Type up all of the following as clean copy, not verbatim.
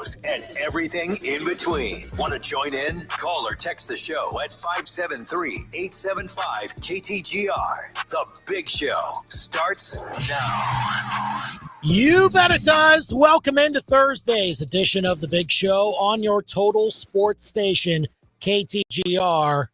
shows, and everything in between. Want to join in? Call or text the show at 573-875-KTGR. The Big Show starts now. You bet it does. Welcome into Thursday's edition of The Big Show on your total sports station, KTGR.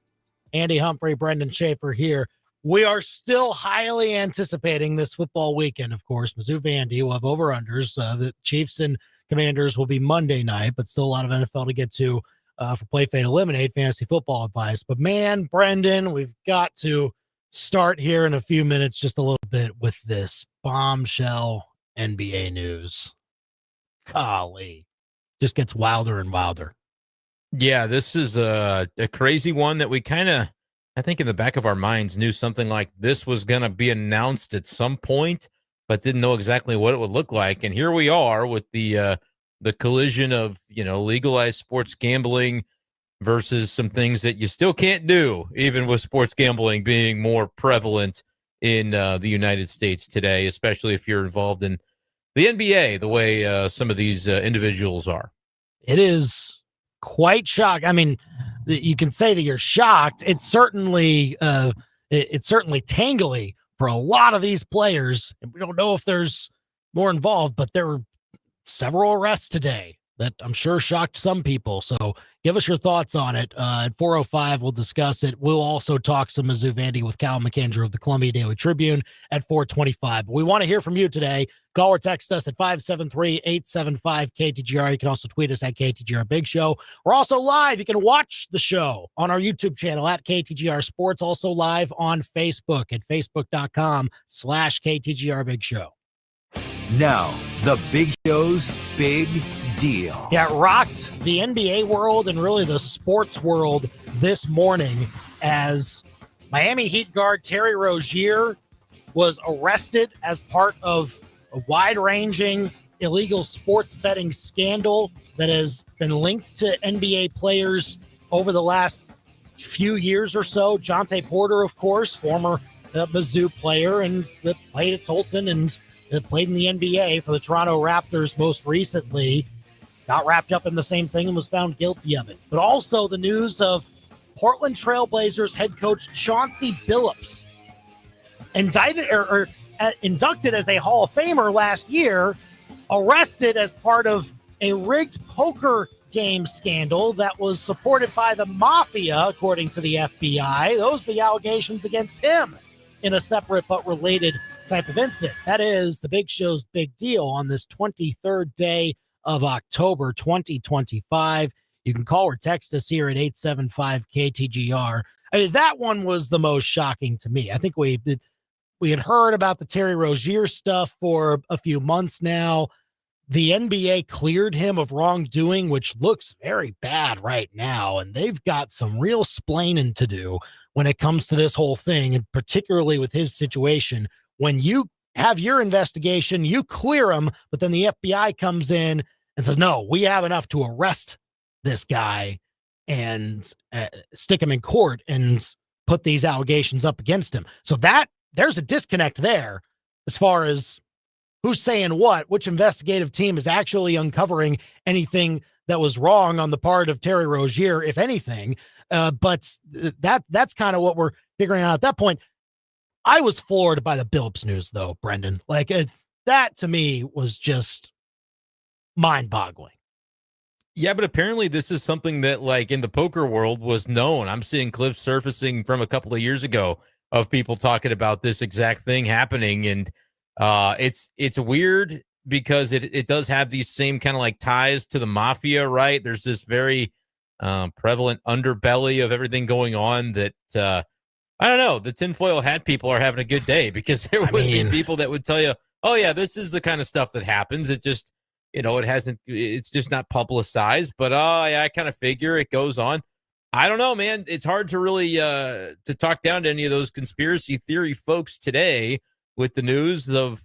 Andy Humphrey, Brenden Schaefer here. We are still highly anticipating this football weekend, of course. Mizzou Vandy will have over-unders. The Chiefs and Commanders will be Monday night, but still a lot of NFL to get to for Play, Fade, Eliminate fantasy football advice. But, man, Brenden, we've got to start here in a few minutes just a little bit with this bombshell NBA news. Golly. Just gets wilder and wilder. Yeah, this is a crazy one that we kind of, I think in the back of our minds knew something like this was going to be announced at some point, but didn't know exactly what it would look like. And here we are with the collision of, legalized sports gambling versus some things that you still can't do, even with sports gambling being more prevalent in the United States today, especially if you're involved in the NBA, the way some of these individuals are. It is quite shocking. I mean, you can say that you're shocked. It's certainly tangly for a lot of these players. We don't know if there's more involved, but there were several arrests today that I'm sure shocked some people. So give us your thoughts on it. At 4:05, we'll discuss it. We'll also talk some Mizzou Vandy with Calum McAndrew of the Columbia Daily Tribune at 4:25. But we want to hear from you today. Call or text us at 573-875-KTGR. You can also tweet us at KTGR Big Show. We're also live. You can watch the show on our YouTube channel at KTGR Sports. Also live on Facebook at facebook.com/KTGR Big Show. Now, the Big Show's Big Deal. Yeah, it rocked the NBA world and really the sports world this morning as Miami Heat guard Terry Rozier was arrested as part of a wide-ranging illegal sports betting scandal that has been linked to NBA players over the last few years or so. Jonte Porter, of course, former Mizzou player and that played at Tolton and played in the NBA for the Toronto Raptors most recently, got wrapped up in the same thing and was found guilty of it. But also the news of Portland Trail Blazers head coach Chauncey Billups, inducted as a Hall of Famer last year, arrested as part of a rigged poker game scandal that was supported by the mafia, according to the FBI. Those are the allegations against him in a separate but related type of incident. That is the Big Show's Big Deal on this 23rd day of October 2025. You can call or text us here at 875-KTGR. I mean, that one was the most shocking to me. I think we had heard about the Terry Rozier stuff for a few months now. The NBA cleared him of wrongdoing, which looks very bad right now, and they've got some real splaining to do when it comes to this whole thing, and particularly with his situation. When you have your investigation, you clear him, but then the FBI comes in and says, no, we have enough to arrest this guy and stick him in court and put these allegations up against him. So there's a disconnect there as far as who's saying what, which investigative team is actually uncovering anything that was wrong on the part of Terry Rozier, if anything. But that's kind of what we're figuring out at that point. I was floored by the Billups news, though, Brenden. Like, that to me was just mind-boggling. Yeah, but apparently this is something that, like, in the poker world was known. I'm seeing clips surfacing from a couple of years ago of people talking about this exact thing happening. And it's weird because it does have these same kind of like ties to the mafia, right? There's this very prevalent underbelly of everything going on that I don't know. The tinfoil hat people are having a good day because there would be people that would tell you, oh, yeah, this is the kind of stuff that happens. It just, it's just not publicized. But yeah, I kind of figure it goes on. I don't know, man. It's hard to really to talk down to any of those conspiracy theory folks today with the news of,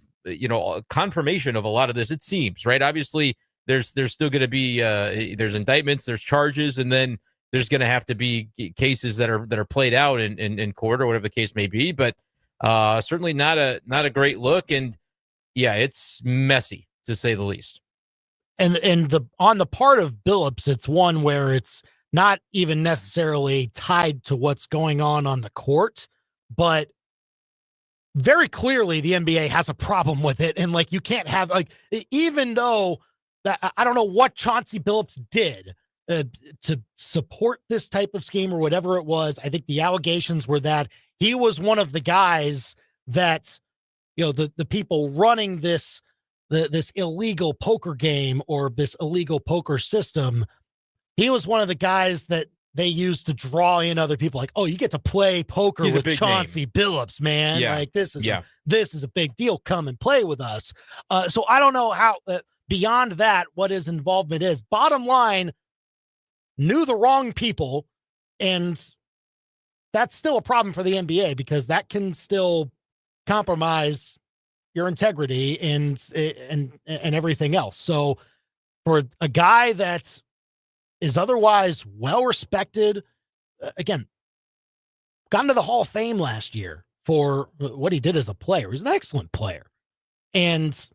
confirmation of a lot of this, it seems, right? Obviously, there's still going to be there's indictments, there's charges, and then there's going to have to be cases that are played out in court or whatever the case may be. But certainly not a great look. And yeah, it's messy to say the least. And on the part of Billups, it's one where it's not even necessarily tied to what's going on the court, but very clearly the NBA has a problem with it. And like, you can't have, like, even though that, I don't know what Chauncey Billups did to support this type of scheme or whatever it was. I think the allegations were that he was one of the guys that, the people running this illegal poker game or this illegal poker system. He was one of the guys that they used to draw in other people, like, oh, you get to play poker with Chauncey Billups, man. Yeah. Like, this is a big deal. Come and play with us. So I don't know how beyond that, what his involvement is. Bottom line, knew the wrong people, and that's still a problem for the NBA because that can still compromise your integrity and everything else. So for a guy that is otherwise well respected, again, got into the Hall of Fame last year for what he did as a player. He's an excellent player, and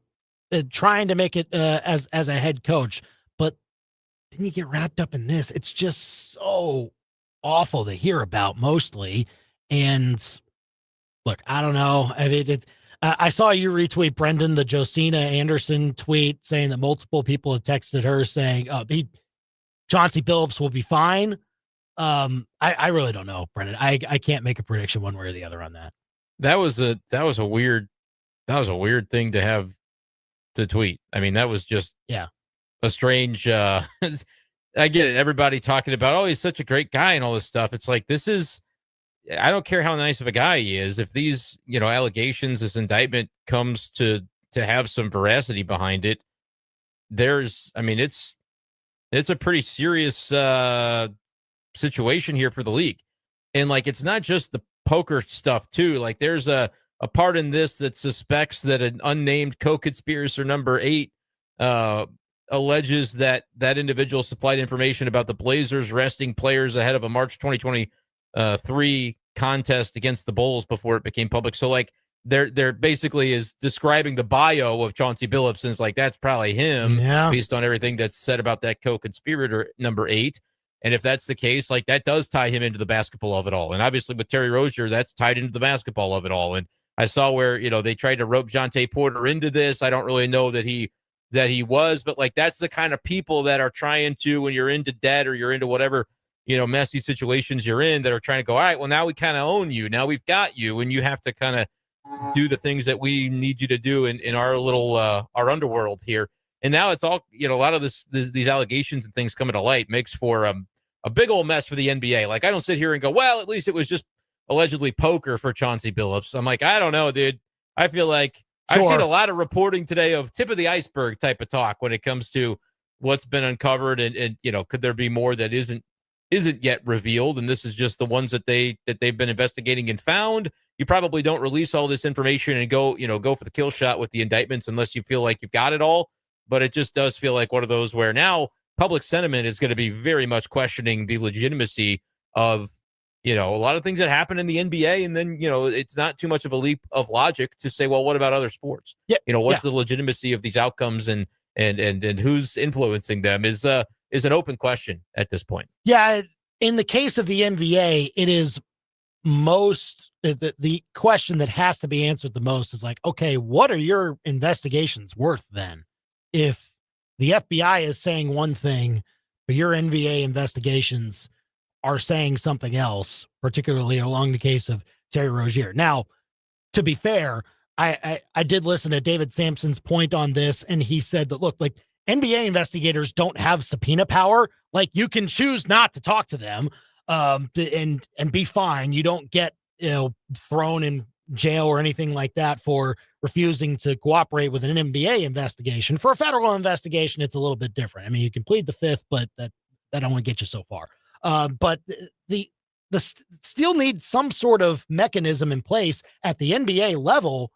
trying to make it as a head coach, but then you get wrapped up in this. It's just so awful to hear about, mostly. And look, I don't know. I mean, I saw you retweet Brenden, the Josina Anderson tweet, saying that multiple people have texted her saying, Chauncey Billups will be fine. I really don't know, Brenden. I can't make a prediction one way or the other on that. That was a weird thing to have to tweet. I mean, that was just a strange. I get it. Everybody talking about, oh, he's such a great guy and all this stuff. It's like, I don't care how nice of a guy he is. If these, allegations, this indictment comes to have some veracity behind it, it's a pretty serious situation here for the league. And like, it's not just the poker stuff too. Like, there's a part in this that suspects that an unnamed co-conspirator number 8 alleges that individual supplied information about the Blazers resting players ahead of a March 2023 contest against the Bulls before it became public. So like, they're basically is describing the bio of Chauncey Billups, and it's like, that's probably him based on everything that's said about that co-conspirator number 8. And if that's the case, like, that does tie him into the basketball of it all. And obviously with Terry Rozier, that's tied into the basketball of it all. And I saw where, they tried to rope Jonte Porter into this. I don't really know that he was, but like, that's the kind of people that are trying to, when you're into debt or you're into whatever, messy situations you're in, that are trying to go, all right, well, now we kind of own you. Now we've got you, and you have to kind of do the things that we need you to do in our little, our underworld here. And now it's all, a lot of these allegations and things coming to light makes for a big old mess for the NBA. Like, I don't sit here and go, well, at least it was just allegedly poker for Chauncey Billups. I'm like, I don't know, dude. I feel like I've seen a lot of reporting today of tip of the iceberg type of talk when it comes to what's been uncovered, and could there be more that isn't yet revealed? And this is just the ones that they've been investigating and found. You probably don't release all this information and go for the kill shot with the indictments unless you feel like you've got it all. But it just does feel like one of those where now public sentiment is going to be very much questioning the legitimacy of, a lot of things that happen in the NBA. And then, it's not too much of a leap of logic to say, well, what about other sports? Yeah. What's the legitimacy of these outcomes, and who's influencing them is an open question at this point. Yeah. In the case of the NBA, it is the question that has to be answered the most is like, okay, what are your investigations worth then? If the FBI is saying one thing, but your NBA investigations are saying something else, particularly along the case of Terry Rozier. Now, to be fair, I did listen to David Sampson's point on this, and he said that, look, like, NBA investigators don't have subpoena power. Like, you can choose not to talk to them, and be fine. You don't get, thrown in jail or anything like that for refusing to cooperate with an NBA investigation. For a federal investigation, it's a little bit different. I mean, you can plead the fifth, but that only gets you so far. But the still needs some sort of mechanism in place at the NBA level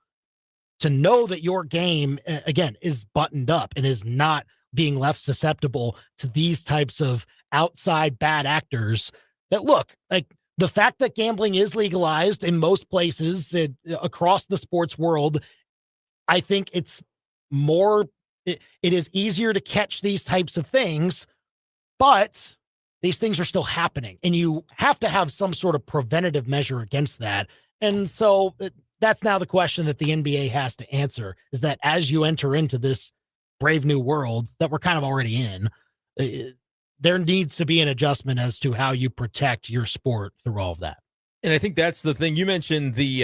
to know that your game, again, is buttoned up and is not being left susceptible to these types of outside bad actors that, look, like, the fact that gambling is legalized in most places across the sports world, I think it's more it is easier to catch these types of things, but these things are still happening, and you have to have some sort of preventative measure against that. And so that's now the question that the NBA has to answer, is that as you enter into this brave new world that we're kind of already in, there needs to be an adjustment as to how you protect your sport through all of that. And I think that's the thing. You mentioned the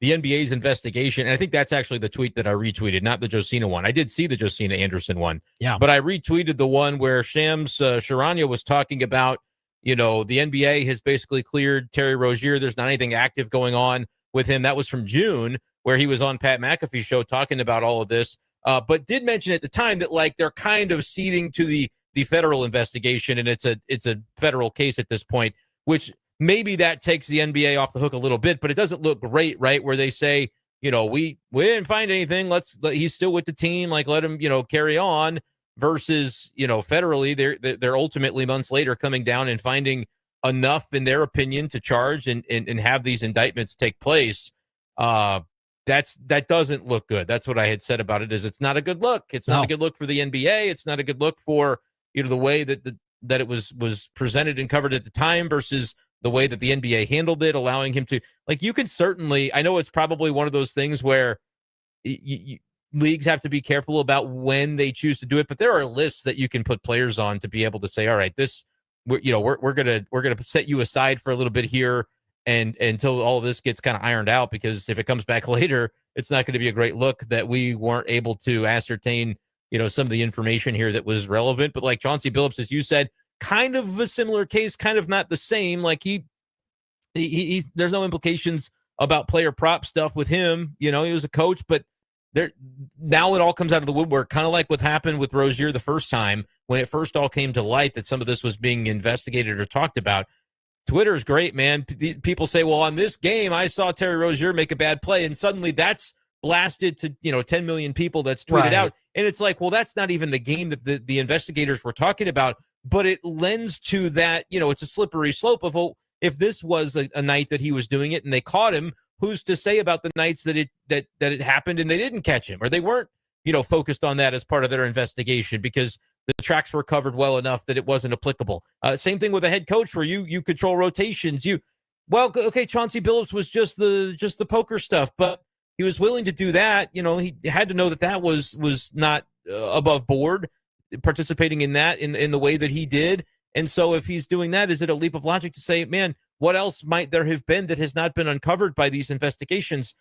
NBA's investigation, and I think that's actually the tweet that I retweeted, not the Josina one. I did see the Josina Anderson one, but I retweeted the one where Shams Charania was talking about, the NBA has basically cleared Terry Rozier. There's not anything active going on with him. That was from June, where he was on Pat McAfee's show talking about all of this, but did mention at the time that they're kind of ceding to the federal investigation, and it's a federal case at this point, which maybe that takes the NBA off the hook a little bit, but it doesn't look great, right? Where they say, we didn't find anything. He's still with the team. Let him, carry on, versus, federally, they're ultimately months later coming down and finding enough, in their opinion, to charge and have these indictments take place. That doesn't look good. That's what I had said about it, is it's not a good look. It's not a good look for the NBA. It's not a good look for, the way that that it was presented and covered at the time versus the way that the NBA handled it, allowing him to, you can certainly, I know it's probably one of those things where leagues have to be careful about when they choose to do it, but there are lists that you can put players on to be able to say, all right, we're going to set you aside for a little bit here and until all of this gets kind of ironed out, because if it comes back later, it's not going to be a great look that we weren't able to ascertain, some of the information here that was relevant. But like Chauncey Billups, as you said, kind of a similar case, kind of not the same. He's there's no implications about player prop stuff with him. He was a coach, but now it all comes out of the woodwork, kind of like what happened with Rozier the first time when it first all came to light that some of this was being investigated or talked about. Twitter's great, man. People say, well, on this game, I saw Terry Rozier make a bad play, and suddenly that's blasted to 10 million people that's tweeted out. And it's well, that's not even the game that the investigators were talking about. But it lends to that, it's a slippery slope of, if this was a night that he was doing it and they caught him, who's to say about the nights that it happened and they didn't catch him, or they weren't, focused on that as part of their investigation because the tracks were covered well enough that it wasn't applicable. Same thing with a head coach where you control rotations. Chauncey Billups was just the poker stuff, but he was willing to do that. He had to know that was not above board, participating in that in the way that he did. And so if he's doing that, is it a leap of logic to say, man, what else might there have been that has not been uncovered by these investigations,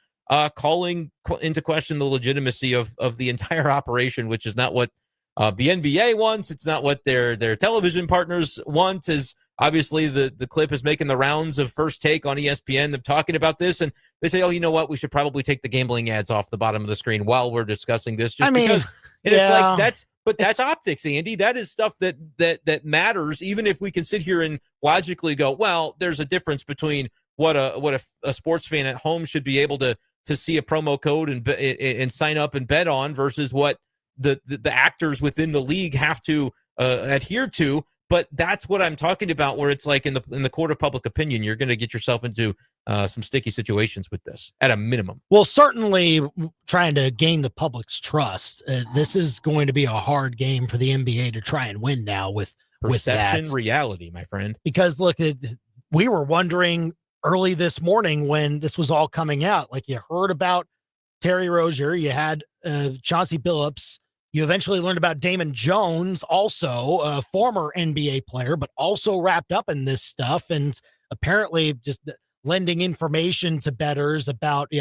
calling into question the legitimacy of the entire operation, which is not what the NBA wants. It's not what their television partners want. Is obviously the clip is making the rounds of First Take on ESPN, them talking about this, and they say, oh, you know what, we should probably take the gambling ads off the bottom of the screen while we're discussing this, because it's that's optics, Andy. That is stuff that matters, even if we can sit here and logically go, well, there's a difference between what a sports fan at home should be able to see a promo code and sign up and bet on versus what the actors within the league have to adhere to. But that's what I'm talking about, where it's in the court of public opinion, you're going to get yourself into some sticky situations with this at a minimum. Well, certainly trying to gain the public's trust. This is going to be a hard game for the NBA to try and win now with perception, that. Reality, my friend. Because look, we were wondering early this morning when this was all coming out, you heard about Terry Rozier, you had Chauncey Billups. You eventually learned about Damon Jones, also a former NBA player, but also wrapped up in this stuff and apparently just lending information to bettors about,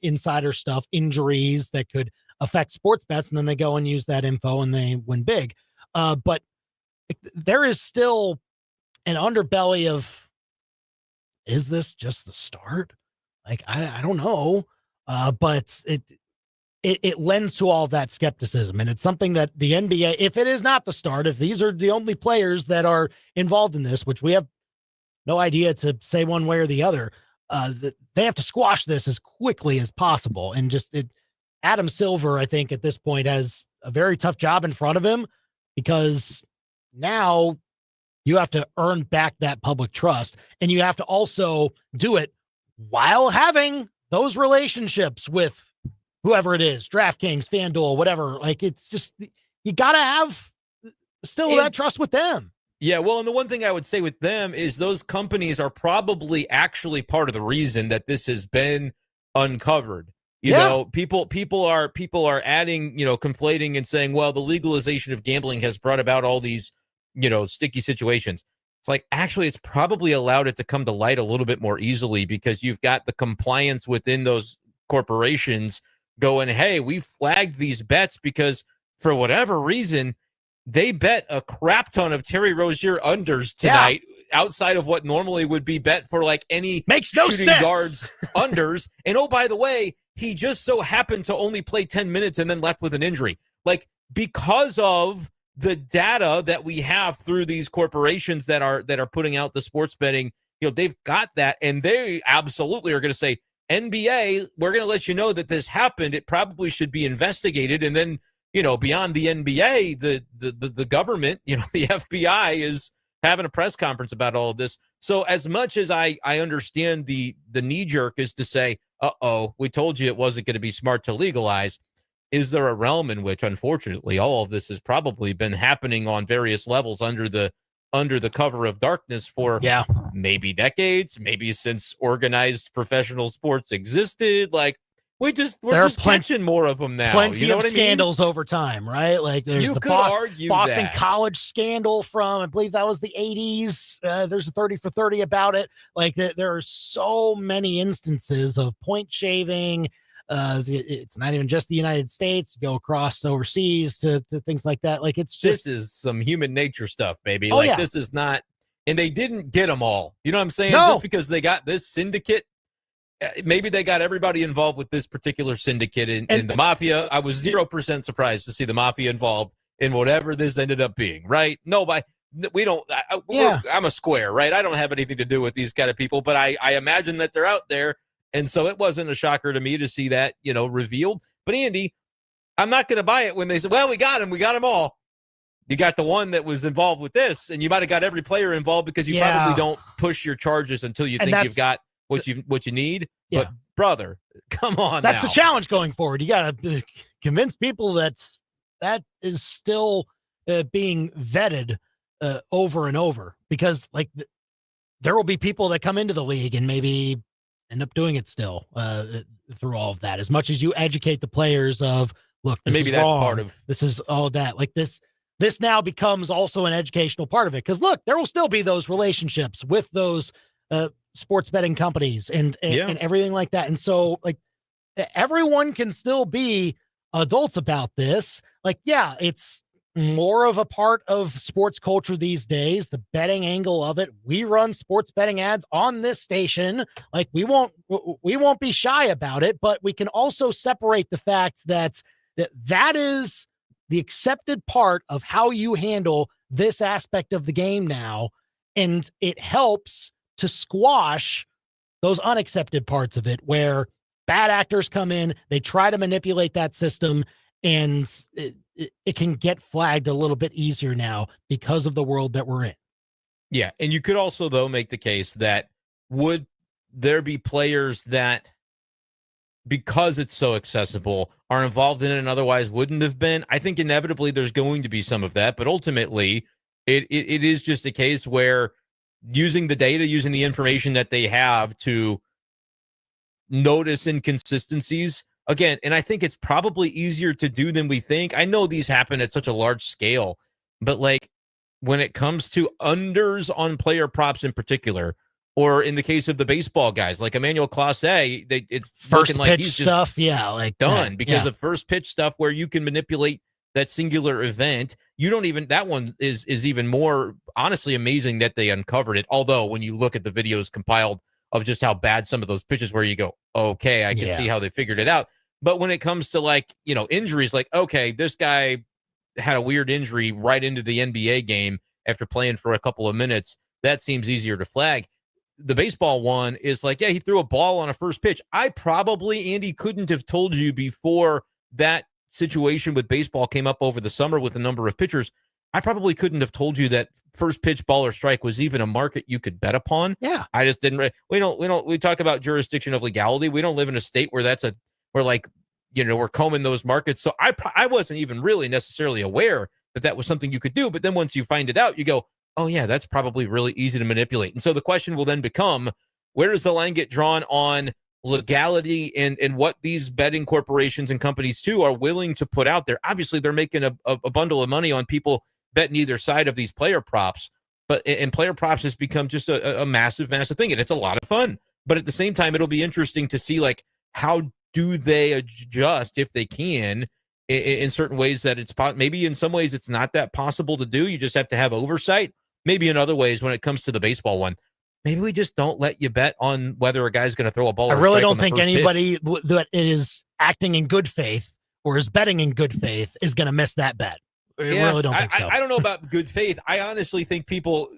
insider stuff, injuries that could affect sports bets. And then they go and use that info and they win big. But there is still an underbelly of, is this just the start? I don't know. But it lends to all of that skepticism. And it's something that the NBA, if it is not the start, if these are the only players that are involved in this, which we have no idea to say one way or the other, they have to squash this as quickly as possible. And Adam Silver, I think at this point has a very tough job in front of him, because now you have to earn back that public trust, and you have to also do it while having those relationships with whoever it is, DraftKings, FanDuel, whatever. Like, it's just, you got to have still that trust with them. Yeah, well, and the one thing I would say with them is those companies are probably actually part of the reason that this has been uncovered. You know, people are adding, conflating and saying, well, the legalization of gambling has brought about all these, sticky situations. It's like, actually, it's probably allowed it to come to light a little bit more easily because you've got the compliance within those corporations going, hey, we flagged these bets because for whatever reason, they bet a crap ton of Terry Rozier unders tonight outside of what normally would be bet for like any shooting guards unders. And oh, by the way, he just so happened to only play 10 minutes and then left with an injury. Like, because of the data that we have through these corporations that are putting out the sports betting, they've got that, and they absolutely are going to say, NBA, we're going to let you know that this happened. It probably should be investigated. And then, beyond the NBA, the government, the FBI is having a press conference about all of this. So as much as I understand the knee jerk is to say, we told you it wasn't going to be smart to legalize. Is there a realm in which, unfortunately, all of this has probably been happening on various levels under the cover of darkness for maybe decades, maybe since organized professional sports existed? Like, we're just catching more of them now. Plenty of scandals over time, right? Like, there's the Boston College scandal from, I believe that was the 80s. There's a 30 for 30 about it. Like, there are so many instances of point shaving. It's not even just the United States. You go across overseas to things like that. Like, it's just, this is some human nature stuff, baby. This is not, and they didn't get them all. You know what I'm saying? No. Just because they got this syndicate, maybe they got everybody involved with this particular syndicate in the mafia. I was 0% surprised to see the mafia involved in whatever this ended up being, right? No, we don't. I'm a square, right? I don't have anything to do with these kind of people, but I imagine that they're out there. And so it wasn't a shocker to me to see that, revealed. But Andy, I'm not going to buy it when they say, well, we got them all. You got the one that was involved with this, and you might have got every player involved because you probably don't push your charges until you think you've got what you need. Yeah. But brother, come on. That's the challenge going forward. You got to convince people that is still being vetted over and over, because like there will be people that come into the league and maybe end up doing it still through all of that. As much as you educate the players of, look, this maybe is that's wrong. Part of this is all of that. Like this now becomes also an educational part of it. Because look, there will still be those relationships with those sports betting companies and everything like that. And so like everyone can still be adults about this. Like, yeah, it's more of a part of sports culture these days, the betting angle of it. We run sports betting ads on this station. Like, we won't be shy about it, but we can also separate the fact that is the accepted part of how you handle this aspect of the game now. And it helps to squash those unaccepted parts of it where bad actors come in, they try to manipulate that system, and it can get flagged a little bit easier now because of the world that we're in. Yeah, and you could also, though, make the case that would there be players that, because it's so accessible, are involved in it and otherwise wouldn't have been? I think inevitably there's going to be some of that, but ultimately it is just a case where using the data, using the information that they have to notice inconsistencies, again, and I think it's probably easier to do than we think. I know these happen at such a large scale, but like when it comes to unders on player props in particular, or in the case of the baseball guys, like Emmanuel Clase, it's first looking like pitch he's stuff, just like done because of first pitch stuff where you can manipulate that singular event. You don't even, that one is even more honestly amazing that they uncovered it. Although when you look at the videos compiled of just how bad some of those pitches where you go, okay, I can see how they figured it out. But when it comes to like, injuries, like, okay, this guy had a weird injury right into the NBA game after playing for a couple of minutes. That seems easier to flag. The baseball one is like, yeah, he threw a ball on a first pitch. I probably, Andy, couldn't have told you before that situation with baseball came up over the summer with a number of pitchers. I probably couldn't have told you that first pitch ball or strike was even a market you could bet upon. Yeah. I just didn't. We talk about jurisdiction of legality. We don't live in a state where where like we're combing those markets. So I wasn't even really necessarily aware that was something you could do. But then once you find it out, you go, oh yeah, that's probably really easy to manipulate. And so the question will then become, where does the line get drawn on legality and what these betting corporations and companies too are willing to put out there? Obviously, they're making a bundle of money on people betting either side of these player props, and player props has become just a massive thing, and it's a lot of fun. But at the same time, it'll be interesting to see like how do they adjust if they can in certain ways that it's maybe in some ways it's not that possible to do. You just have to have oversight. Maybe in other ways, when it comes to the baseball one, maybe we just don't let you bet on whether a guy's going to throw a ball. I really don't think anybody that is acting in good faith or is betting in good faith is going to miss that bet. I really don't think so. I don't know about good faith. I honestly think people,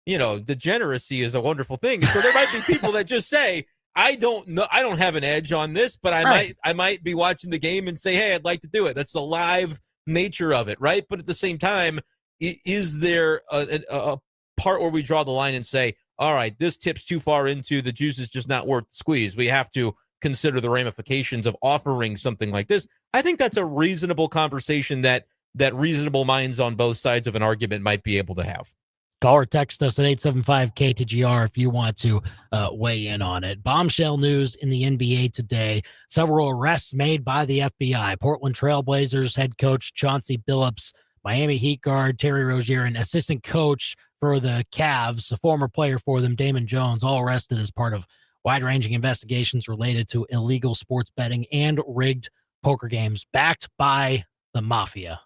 degeneracy is a wonderful thing. So there might be people that just say, I don't know, I don't have an edge on this, but I might be watching the game and say, hey, I'd like to do it. That's the live nature of it, right? But at the same time, is there a part where we draw the line and say, all right, this tips too far into the juice is just not worth the squeeze. We have to consider the ramifications of offering something like this. I think that's a reasonable conversation that reasonable minds on both sides of an argument might be able to have. Call or text us at 875-KTGR if you want to weigh in on it. Bombshell news in the NBA today. Several arrests made by the FBI. Portland Trailblazers head coach Chauncey Billups, Miami Heat guard Terry Rozier, and assistant coach for the Cavs, a former player for them, Damon Jones, all arrested as part of wide-ranging investigations related to illegal sports betting and rigged poker games backed by the mafia.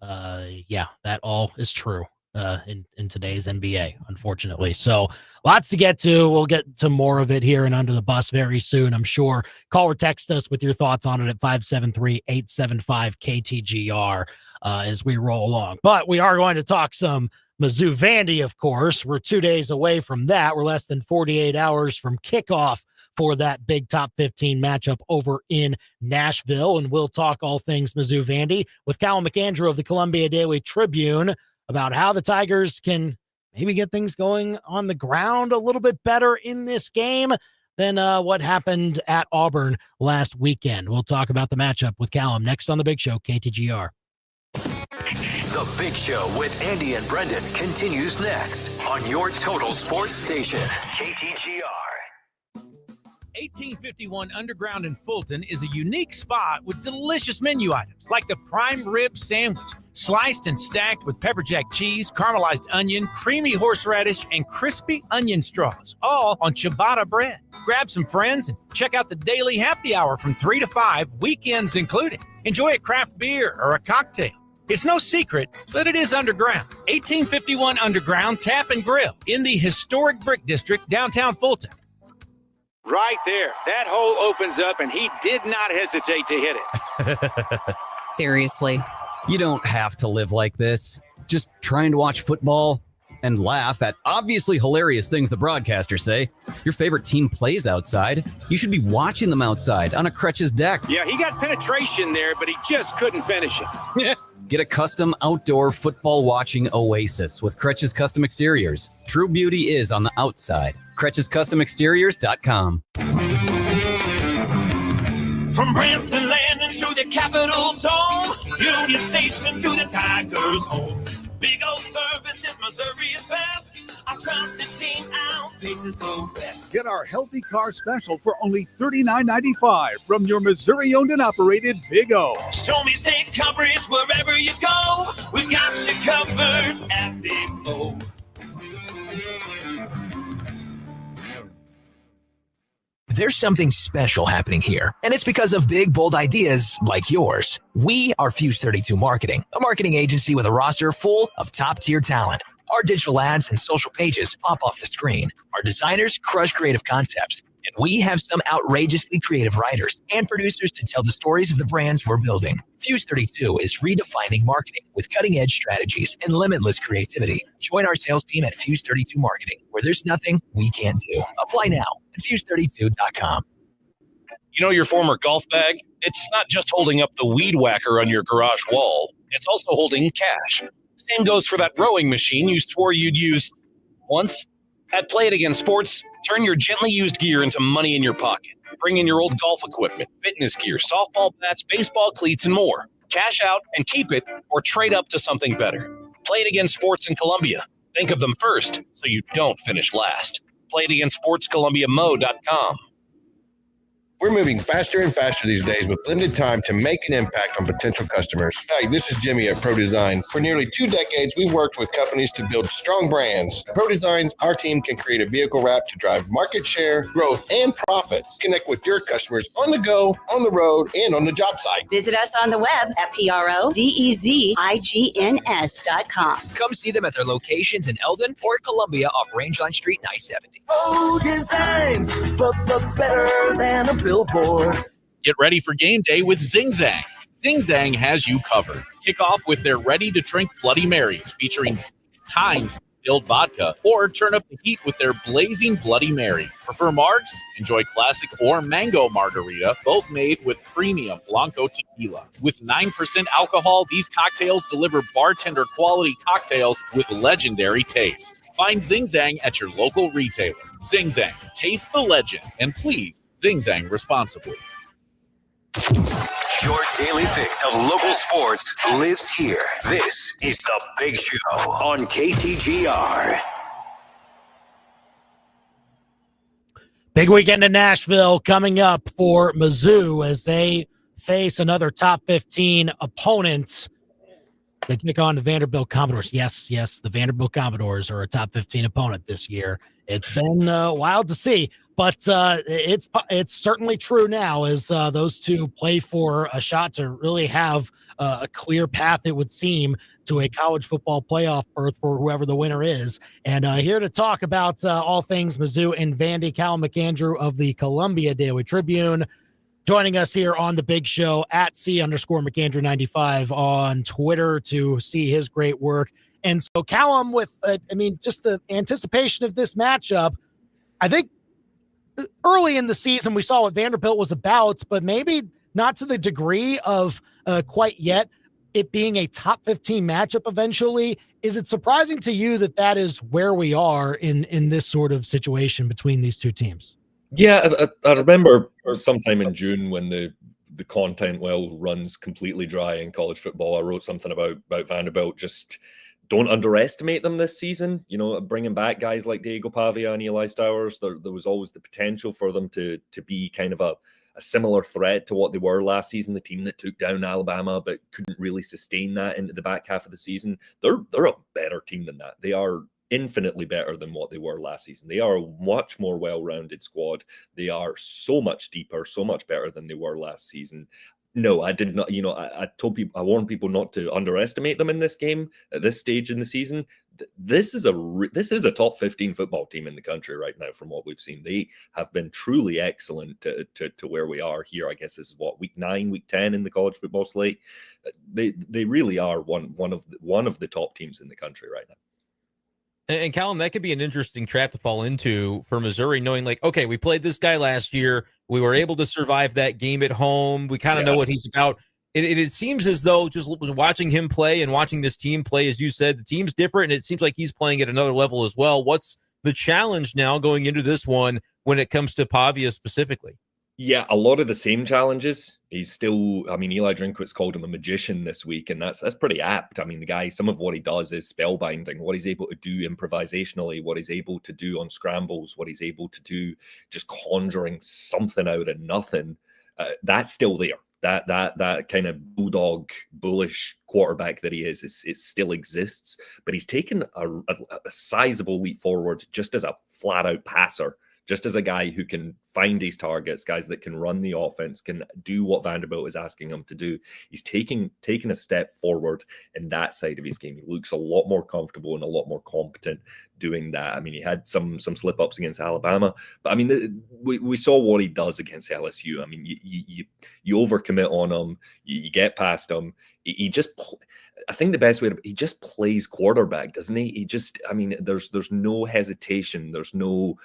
That all is true in today's NBA, unfortunately. So lots to get to. We'll get to more of it here and Under the Bus very soon, I'm sure. Call or text us with your thoughts on it at 573-875-KTGR as we roll along. But we are going to talk some Mizzou Vandy, of course. We're 2 days away from that. We're less than 48 hours from kickoff for that big top 15 matchup over in Nashville. And we'll talk all things Mizzou Vandy with Calum McAndrew of the Columbia Daily Tribune about how the Tigers can maybe get things going on the ground a little bit better in this game than what happened at Auburn last weekend. We'll talk about the matchup with Calum next on The Big Show, KTGR. The Big Show with Andy and Brenden continues next on your total sports station, KTGR. 1851 Underground in Fulton is a unique spot with delicious menu items like the prime rib sandwich, sliced and stacked with pepper jack cheese, caramelized onion, creamy horseradish, and crispy onion straws, all on ciabatta bread. Grab some friends and check out the daily happy hour from 3 to 5, weekends included. Enjoy a craft beer or a cocktail. It's no secret, but it is underground. 1851 Underground Tap and Grill in the historic Brick District, downtown Fulton. Right there. That hole opens up, and he did not hesitate to hit it. Seriously. You don't have to live like this. Just trying to watch football and laugh at obviously hilarious things the broadcasters say. Your favorite team plays outside. You should be watching them outside on a Crutch's deck. Yeah, he got penetration there, but he just couldn't finish it. Get a custom outdoor football watching oasis with Crutch's Custom Exteriors. True beauty is on the outside. CrutchesCustomExteriors.com. From Branson Landing to the Capitol Dome, Union Station to the Tigers' home. Big old service is Missouri's best. Our trusted team outpaces the rest. Get our healthy car special for only $39.95 from your Missouri-owned and operated Big O. Show me safe coverage wherever you go. We've got you covered at Big O. There's something special happening here, and it's because of big, bold ideas like yours. We are Fuse 32 Marketing, a marketing agency with a roster full of top-tier talent. Our digital ads and social pages pop off the screen. Our designers crush creative concepts, and we have some outrageously creative writers and producers to tell the stories of the brands we're building. Fuse 32 is redefining marketing with cutting-edge strategies and limitless creativity. Join our sales team at Fuse 32 Marketing, where there's nothing we can't do. Apply now at Fuse32.com. You know your former golf bag? It's not just holding up the weed whacker on your garage wall. It's also holding cash. Same goes for that rowing machine you swore you'd use once. At Play It Again Sports, turn your gently used gear into money in your pocket. Bring in your old golf equipment, fitness gear, softball bats, baseball cleats, and more. Cash out and keep it, or trade up to something better. Play It Again Sports in Columbia. Think of them first so you don't finish last. Play It Again Sports, ColumbiaMo.com. We're moving faster and faster these days with limited time to make an impact on potential customers. Hi, this is Jimmy at Pro Design. For nearly 2 decades, we've worked with companies to build strong brands. At Pro Designs, our team can create a vehicle wrap to drive market share, growth, and profits. Connect with your customers on the go, on the road, and on the job site. Visit us on the web at PRODEZIGNS.com. Come see them at their locations in Eldon or Columbia off Rangeline Street and I-70. Oh, designs, but better than a billboard. Get ready for game day with Zing Zang. Zing Zang has you covered. Kick off with their ready-to-drink Bloody Marys featuring 6 times distilled vodka, or turn up the heat with their blazing Bloody Mary. Prefer margs? Enjoy classic or mango margarita, both made with premium Blanco tequila. With 9% alcohol, these cocktails deliver bartender-quality cocktails with legendary taste. Find Zing Zang at your local retailer. Zing Zang, taste the legend, and please, Zing Zang responsibly. Your daily fix of local sports lives here. This is The Big Show on KTGR. Big weekend in Nashville coming up for Mizzou as they face another top 15 opponent. They take on the Vanderbilt Commodores. Yes, the Vanderbilt Commodores are a top 15 opponent this year. It's been wild to see, but it's certainly true now as those two play for a shot to really have a clear path, it would seem, to a college football playoff berth for whoever the winner is. And here to talk about all things Mizzou and Vandy, Calum McAndrew of the Columbia Daily Tribune, joining us here on The Big Show at C_McAndrew95 on Twitter to see his great work. And so, Calum, with, just the anticipation of this matchup, I think early in the season we saw what Vanderbilt was about, but maybe not to the degree of quite yet it being a top 15 matchup eventually. Is it surprising to you that that is where we are in this sort of situation between these two teams? Yeah, I remember sometime in June when the content well runs completely dry in college football. I wrote something about Vanderbilt. Just don't underestimate them this season. You know, bringing back guys like Diego Pavia and Eli Stowers, there was always the potential for them to be kind of a similar threat to what they were last season, the team that took down Alabama but couldn't really sustain that into the back half of the season. They're a better team than that. They are infinitely better than what they were last season. They are a much more well-rounded squad. They are so much deeper, so much better than they were last season. No, I did not. I told people, I warned people not to underestimate them in this game at this stage in the season. This is a top 15 football team in the country right now. From what we've seen, they have been truly excellent to where we are here. I guess this is what, week 9, week 10 in the college football slate. They really are one of the top teams in the country right now. And Calum, that could be an interesting trap to fall into for Missouri, knowing like, okay, we played this guy last year. We were able to survive that game at home. We kind of know what he's about. It seems as though just watching him play and watching this team play, as you said, the team's different, and it seems like he's playing at another level as well. What's the challenge now going into this one when it comes to Pavia specifically? Yeah, a lot of the same challenges. He's still, Eli Drinkwitz called him a magician this week, and that's pretty apt. I mean, the guy, some of what he does is spellbinding, what he's able to do improvisationally, what he's able to do on scrambles, what he's able to do just conjuring something out of nothing. That's still there. That kind of bulldog, bullish quarterback that he is, it still exists, but he's taken a sizable leap forward just as a flat-out passer. Just as a guy who can find these targets, guys that can run the offense, can do what Vanderbilt is asking him to do. He's taking a step forward in that side of his game. He looks a lot more comfortable and a lot more competent doing that. I mean, he had some slip-ups against Alabama, but I mean, we saw what he does against LSU. I mean, you overcommit on him, you get past him. I think the best way he just plays quarterback, doesn't he? He just, there's no hesitation. There's no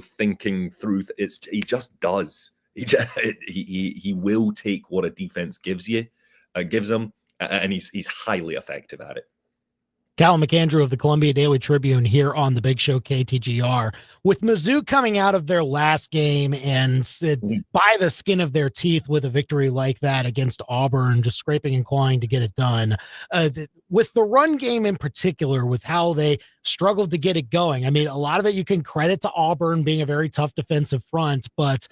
thinking through. He just does. He will take what a defense gives him, and he's highly effective at it. Calum McAndrew of the Columbia Daily Tribune here on the Big Show KTGR. With Mizzou coming out of their last game and by the skin of their teeth with a victory like that against Auburn, just scraping and clawing to get it done. With the run game in particular, with how they struggled to get it going. I mean, a lot of it you can credit to Auburn being a very tough defensive front, but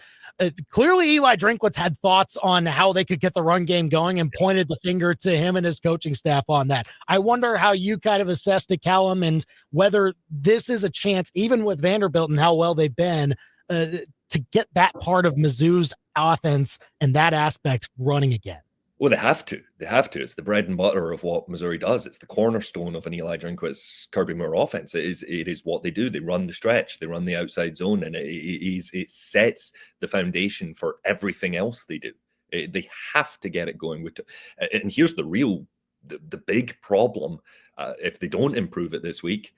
clearly Eli Drinkwitz had thoughts on how they could get the run game going and pointed the finger to him and his coaching staff on that. I wonder how you kind of assessed to Calum and whether this is a chance, even with Vanderbilt and how well they've been, to get that part of Mizzou's offense and that aspect running again. Well, they have to. They have to. It's the bread and butter of what Missouri does. It's the cornerstone of an Eli Drinkwitz, Kirby Moore offense. It is what they do. They run the stretch. They run the outside zone, and it sets the foundation for everything else they do. They have to get it going. And here's the big problem. If they don't improve it this week,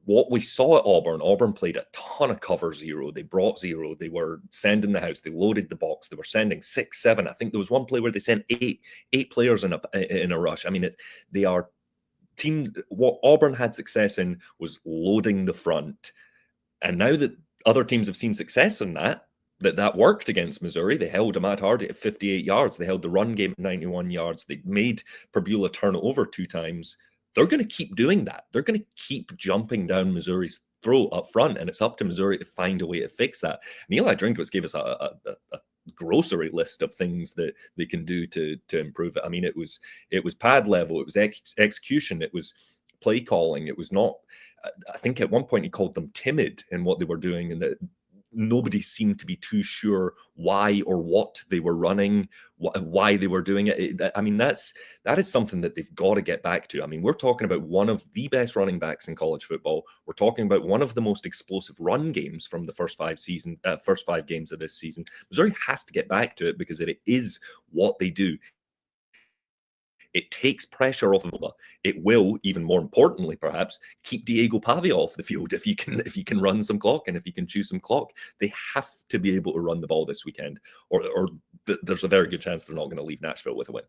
what we saw at Auburn played a ton of cover zero. They brought zero. They were sending the house. They loaded the box. They were sending 6, 7. I think there was one play where they sent eight players in a rush. I mean, they are teams. What Auburn had success in was loading the front. And now that other teams have seen success in that worked against Missouri. They held Ahmad Hardy at 58 yards. They held the run game at 91 yards. They made Prbula turn it over 2 times. They're going to keep doing that. They're going to keep jumping down Missouri's throat up front, and it's up to Missouri to find a way to fix that. And Eli Drinkwitz gave us a grocery list of things that they can do to improve it. I mean, it was pad level, it was execution, it was play calling. It was not. I think at one point he called them timid in what they were doing, and that nobody seemed to be too sure why or what they were running, why they were doing it. I mean, that is something that they've got to get back to. I mean, we're talking about one of the best running backs in college football. We're talking about one of the most explosive run games from the first 5 games of this season. Missouri has to get back to it because it is what they do. It takes pressure off of Villa. It will, even more importantly, perhaps, keep Diego Pavia off the field if you can run some clock and if you can chew some clock. They have to be able to run the ball this weekend, or there's a very good chance they're not going to leave Nashville with a win.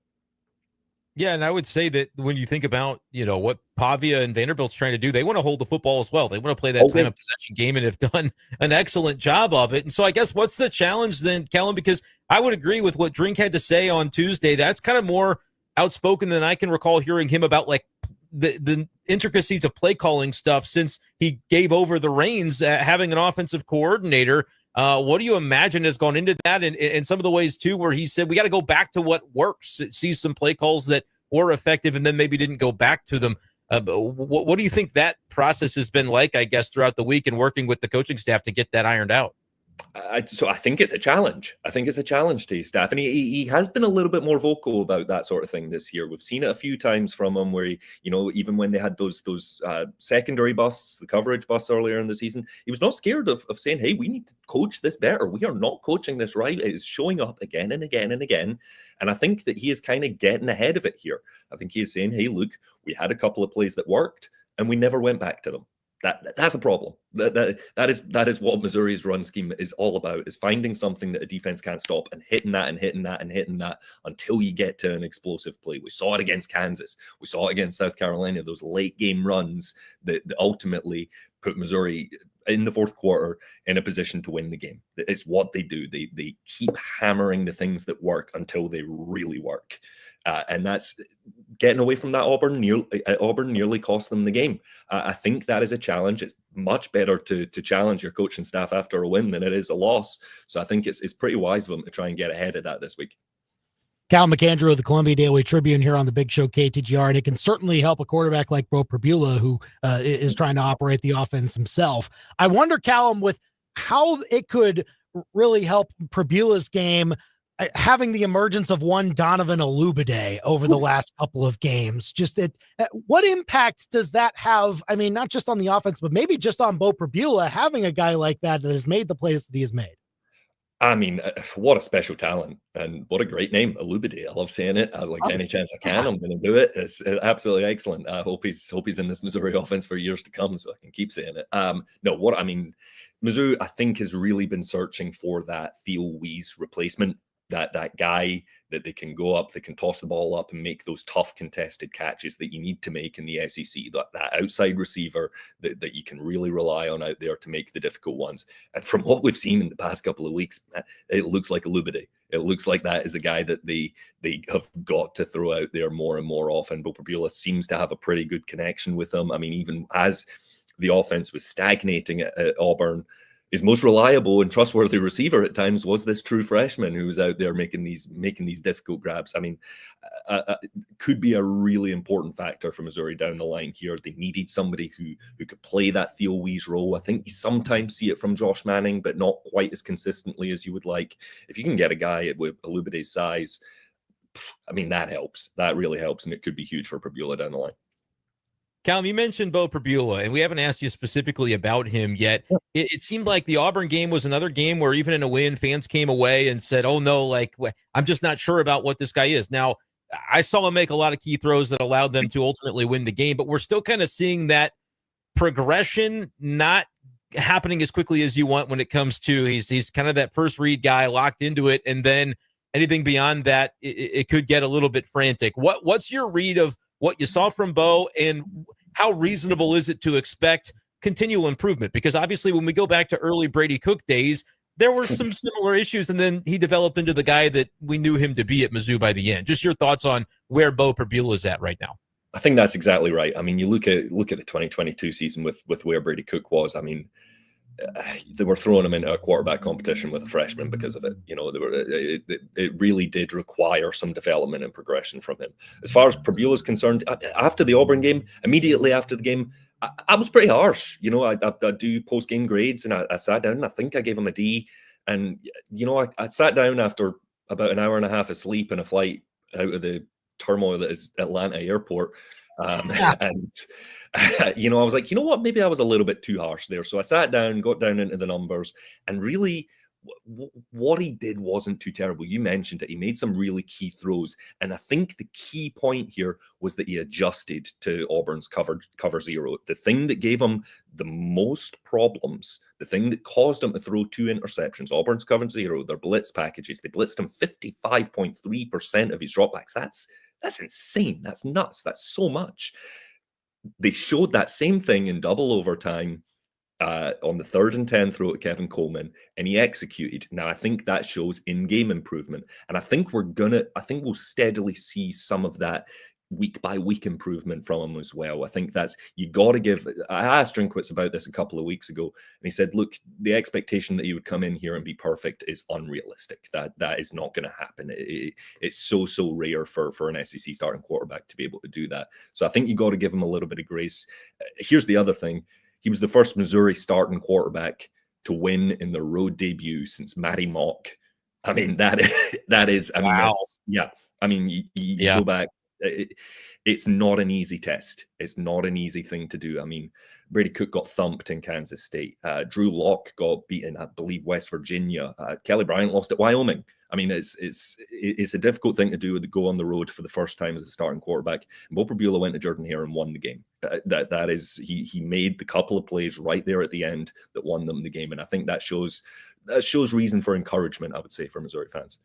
Yeah, and I would say that when you think about, what Pavia and Vanderbilt's trying to do, they want to hold the football as well. They want to play that time of possession game and have done an excellent job of it. And so I guess what's the challenge then, Calum? Because I would agree with what Drink had to say on Tuesday. That's kind of more outspoken than I can recall hearing him about, like, the intricacies of play calling stuff since he gave over the reins, having an offensive coordinator. What do you imagine has gone into that, and some of the ways too where he said we got to go back to what works, see some play calls that were effective and then maybe didn't go back to them? What do you think that process has been like, I guess, throughout the week and working with the coaching staff to get that ironed out? So I think it's a challenge. I think it's a challenge to his staff. And he has been a little bit more vocal about that sort of thing this year. We've seen it a few times from him where, even when they had those secondary busts, the coverage busts earlier in the season, he was not scared of saying, hey, we need to coach this better. We are not coaching this right. It is showing up again and again and again. And I think that he is kind of getting ahead of it here. I think he is saying, hey, look, we had a couple of plays that worked and we never went back to them. That's a problem. That is what Missouri's run scheme is all about, is finding something that a defense can't stop and hitting that and hitting that and hitting that until you get to an explosive play. We saw it against Kansas. We saw it against South Carolina, those late game runs that ultimately put Missouri in the fourth quarter in a position to win the game. It's what they do. They keep hammering the things that work until they really work. And that's getting away from that. Auburn nearly cost them the game. I think that is a challenge. It's much better to challenge your coaching staff after a win than it is a loss. So I think it's pretty wise of them to try and get ahead of that this week. Calum McAndrew of the Columbia Daily Tribune here on the Big Show KTGR, and it can certainly help a quarterback like Beau Prbula, who is trying to operate the offense himself. I wonder, Calum, with how it could really help Prbula's game, having the emergence of one Donovan Olubade over the last couple of games. What impact does that have? I mean, not just on the offense, but maybe just on Beau Prbula, having a guy like that has made the plays that he has made. I mean, what a special talent, and what a great name, Olubade. I love saying it. Any chance I can, I'm going to do it. It's absolutely excellent. I hope he's in this Missouri offense for years to come, so I can keep saying it. Mizzou, I think, has really been searching for that Theo Wease replacement. that guy that they can go up, they can toss the ball up and make those tough contested catches that you need to make in the SEC, that outside receiver that you can really rely on out there to make the difficult ones. And from what we've seen in the past couple of weeks, it looks like Olubide. It looks like that is a guy that they have got to throw out there more and more often. Bo Pribula seems to have a pretty good connection with him. I mean, even as the offense was stagnating at Auburn, his most reliable and trustworthy receiver at times was this true freshman who was out there making these difficult grabs. I mean, could be a really important factor for Missouri down the line here. They needed somebody who could play that Theo Wease role. I think you sometimes see it from Josh Manning, but not quite as consistently as you would like. If you can get a guy with Olubide's size, I mean, that helps. That really helps, and it could be huge for Pribula down the line. Calum, you mentioned Bo Pribula, and we haven't asked you specifically about him yet. It seemed like the Auburn game was another game where even in a win, fans came away and said, oh, no, like, I'm just not sure about what this guy is. Now, I saw him make a lot of key throws that allowed them to ultimately win the game, but we're still kind of seeing that progression not happening as quickly as you want when it comes to he's kind of that first read guy locked into it, and then anything beyond that, it could get a little bit frantic. What's your read of what you saw from Bo, and how reasonable is it to expect continual improvement? Because obviously when we go back to early Brady Cook days, there were some similar issues, and then he developed into the guy that we knew him to be at Mizzou by the end. Just your thoughts on where Bo Pribula is at right now. I think that's exactly right. I mean, you look at the 2022 season with where Brady Cook was. I mean, they were throwing him into a quarterback competition with a freshman because of it. You know, it really did require some development and progression from him. As far as Pribula is concerned, after the Auburn game, immediately after the game, I was pretty harsh. You know, I do post-game grades, and I sat down and I think I gave him a D. And, you know, I sat down after about an hour and a half of sleep and a flight out of the turmoil that is Atlanta airport. And, you know, I was like, you know what, maybe I was a little bit too harsh there. So I sat down, got down into the numbers, and really what he did wasn't too terrible. You mentioned it. He made some really key throws. And I think the key point here was that he adjusted to Auburn's cover zero. The thing that gave him the most problems, the thing that caused him to throw 2 interceptions, Auburn's cover zero, their blitz packages, they blitzed him 55.3% of his dropbacks. That's insane. That's nuts. That's so much. They showed that same thing in double overtime on the 3rd and 10 throw at Kevin Coleman, and he executed. Now, I think that shows in-game improvement. And I think we'll steadily see some of that week by week improvement from him as well. I think you got to give. I asked Drinkwitz about this a couple of weeks ago, and he said, look, the expectation that he would come in here and be perfect is unrealistic. That is not going to happen. It's so rare for an SEC starting quarterback to be able to do that. So I think you got to give him a little bit of grace. Here's the other thing. He was the first Missouri starting quarterback to win in the road debut since Matty Mock. I mean, that is, I mean, wow. Yeah. I mean, you go back. It's not an easy test. It's not an easy thing to do. I mean, Brady Cook got thumped in Kansas State. Drew Lock got beaten, I believe, West Virginia. Kelly Bryant lost at Wyoming. I mean, it's a difficult thing to do to go on the road for the first time as a starting quarterback. And Bo Pribula went to Jordan-Hare and won the game. That is, he made the couple of plays right there at the end that won them the game, and I think that shows reason for encouragement, I would say, for Missouri fans.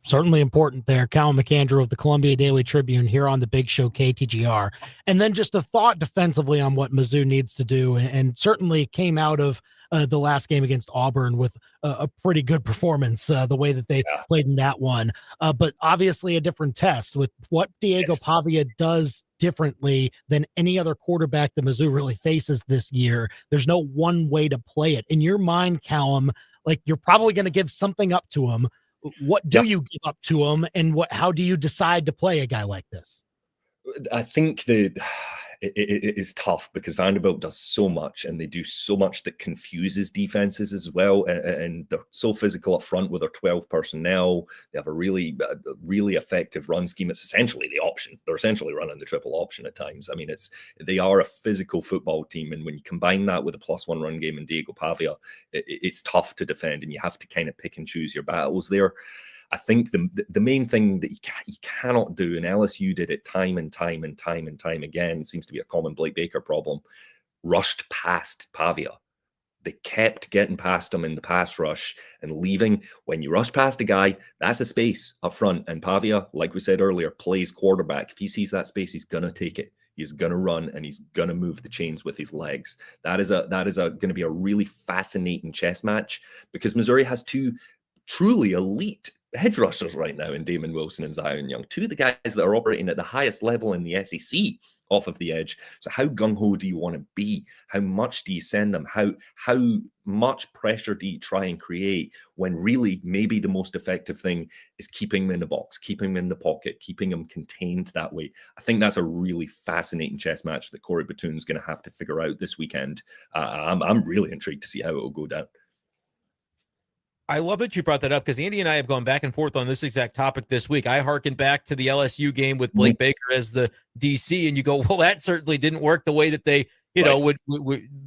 Certainly important there. Calum McAndrew of the Columbia Daily Tribune here on the Big Show KTGR. And then just a thought defensively on what Mizzou needs to do, and certainly came out of the last game against Auburn with a pretty good performance, the way that they played in that one. But obviously a different test with what Diego Pavia does differently than any other quarterback that Mizzou really faces this year. There's no one way to play it. In your mind, Calum, like, you're probably going to give something up to him. What do you give up to him, and how do you decide to play a guy like this? I think that it is tough because Vanderbilt does so much, and they do so much that confuses defenses as well. And they're so physical up front with their 12 personnel. They have a really effective run scheme. It's essentially the option. They're essentially running the triple option at times. I mean, they are a physical football team. And when you combine that with a +1 run game and Diego Pavia, it's tough to defend, and you have to kind of pick and choose your battles there. I think the main thing that you cannot do, and LSU did it time and time again, it seems to be a common Blake Baker problem, rushed past Pavia. They kept getting past him in the pass rush and leaving. When you rush past a guy, that's a space up front. And Pavia, like we said earlier, plays quarterback. If he sees that space, he's going to take it. He's going to run and he's going to move the chains with his legs. That is going to be a really fascinating chess match because Missouri has two truly elite edge rushers right now in Damon Wilson and Zion Young, two of the guys that are operating at the highest level in the SEC off of the edge. So how gung-ho do you want to be? How much do you send them? How much pressure do you try and create when really maybe the most effective thing is keeping them in the box, keeping them in the pocket, keeping them contained that way? I think that's a really fascinating chess match that Corey Batoon's going to have to figure out this weekend. I'm really intrigued to see how it will go down. I love that you brought that up because Andy and I have gone back and forth on this exact topic this week. I hearken back to the LSU game with Blake Baker as the DC, and you go, well, that certainly didn't work the way that they, would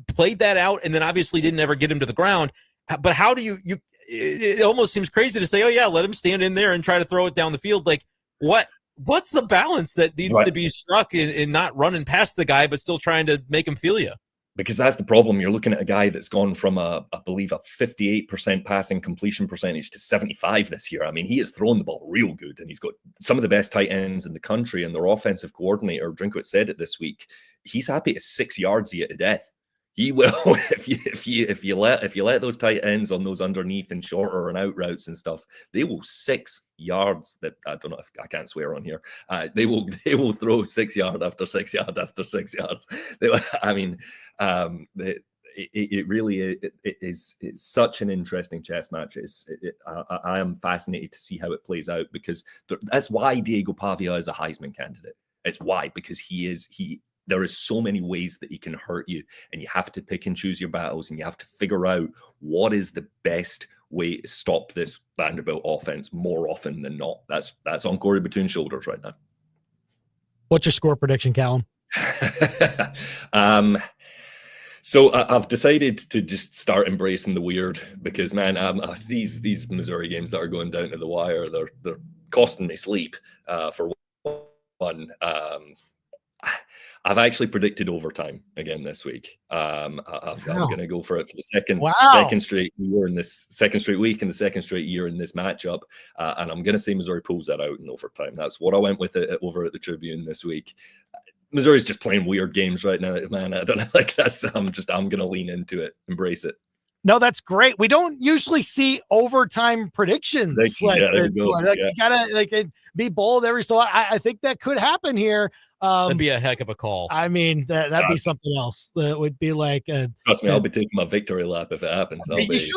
played that out, and then obviously didn't ever get him to the ground. But how do you? It almost seems crazy to say, oh yeah, let him stand in there and try to throw it down the field. Like what's the balance that needs to be struck in not running past the guy but still trying to make him feel you? Because that's the problem. You're looking at a guy that's gone from I believe a 58% passing completion percentage to 75 this year. I mean, he has thrown the ball real good, and he's got some of the best tight ends in the country. And their offensive coordinator, Drinkwitz, said it this week. He's happy to 6 yards you to death. He will if you let those tight ends on those underneath and shorter and out routes and stuff, they will 6 yards. That I don't know if I can't swear on here. They will throw 6 yard after 6 yard after 6 yards. It really is. It's such an interesting chess match. I am fascinated to see how it plays out because that's why Diego Pavia is a Heisman candidate. It's why, because there is so many ways that he can hurt you, and you have to pick and choose your battles, and you have to figure out what is the best way to stop this Vanderbilt offense more often than not. That's on Corey Batoon's shoulders right now. What's your score prediction, Calum? So I've decided to just start embracing the weird because, man, these Missouri games that are going down to the wire, they're costing me sleep. For one, I've actually predicted overtime again this week. I'm going to go for it for the second straight year in this second straight week and the second straight year in this matchup. And I'm going to say Missouri pulls that out in overtime. That's what I went with it over at the Tribune this week. Missouri's just playing weird games right now, man. I don't know, like that's. I'm going to lean into it, embrace it. No, that's great. We don't usually see overtime predictions. You gotta be bold every so. I think that could happen here. That'd be a heck of a call. I mean, that'd be something else. That would be like. Trust me, I'll be taking my victory lap if it happens. You should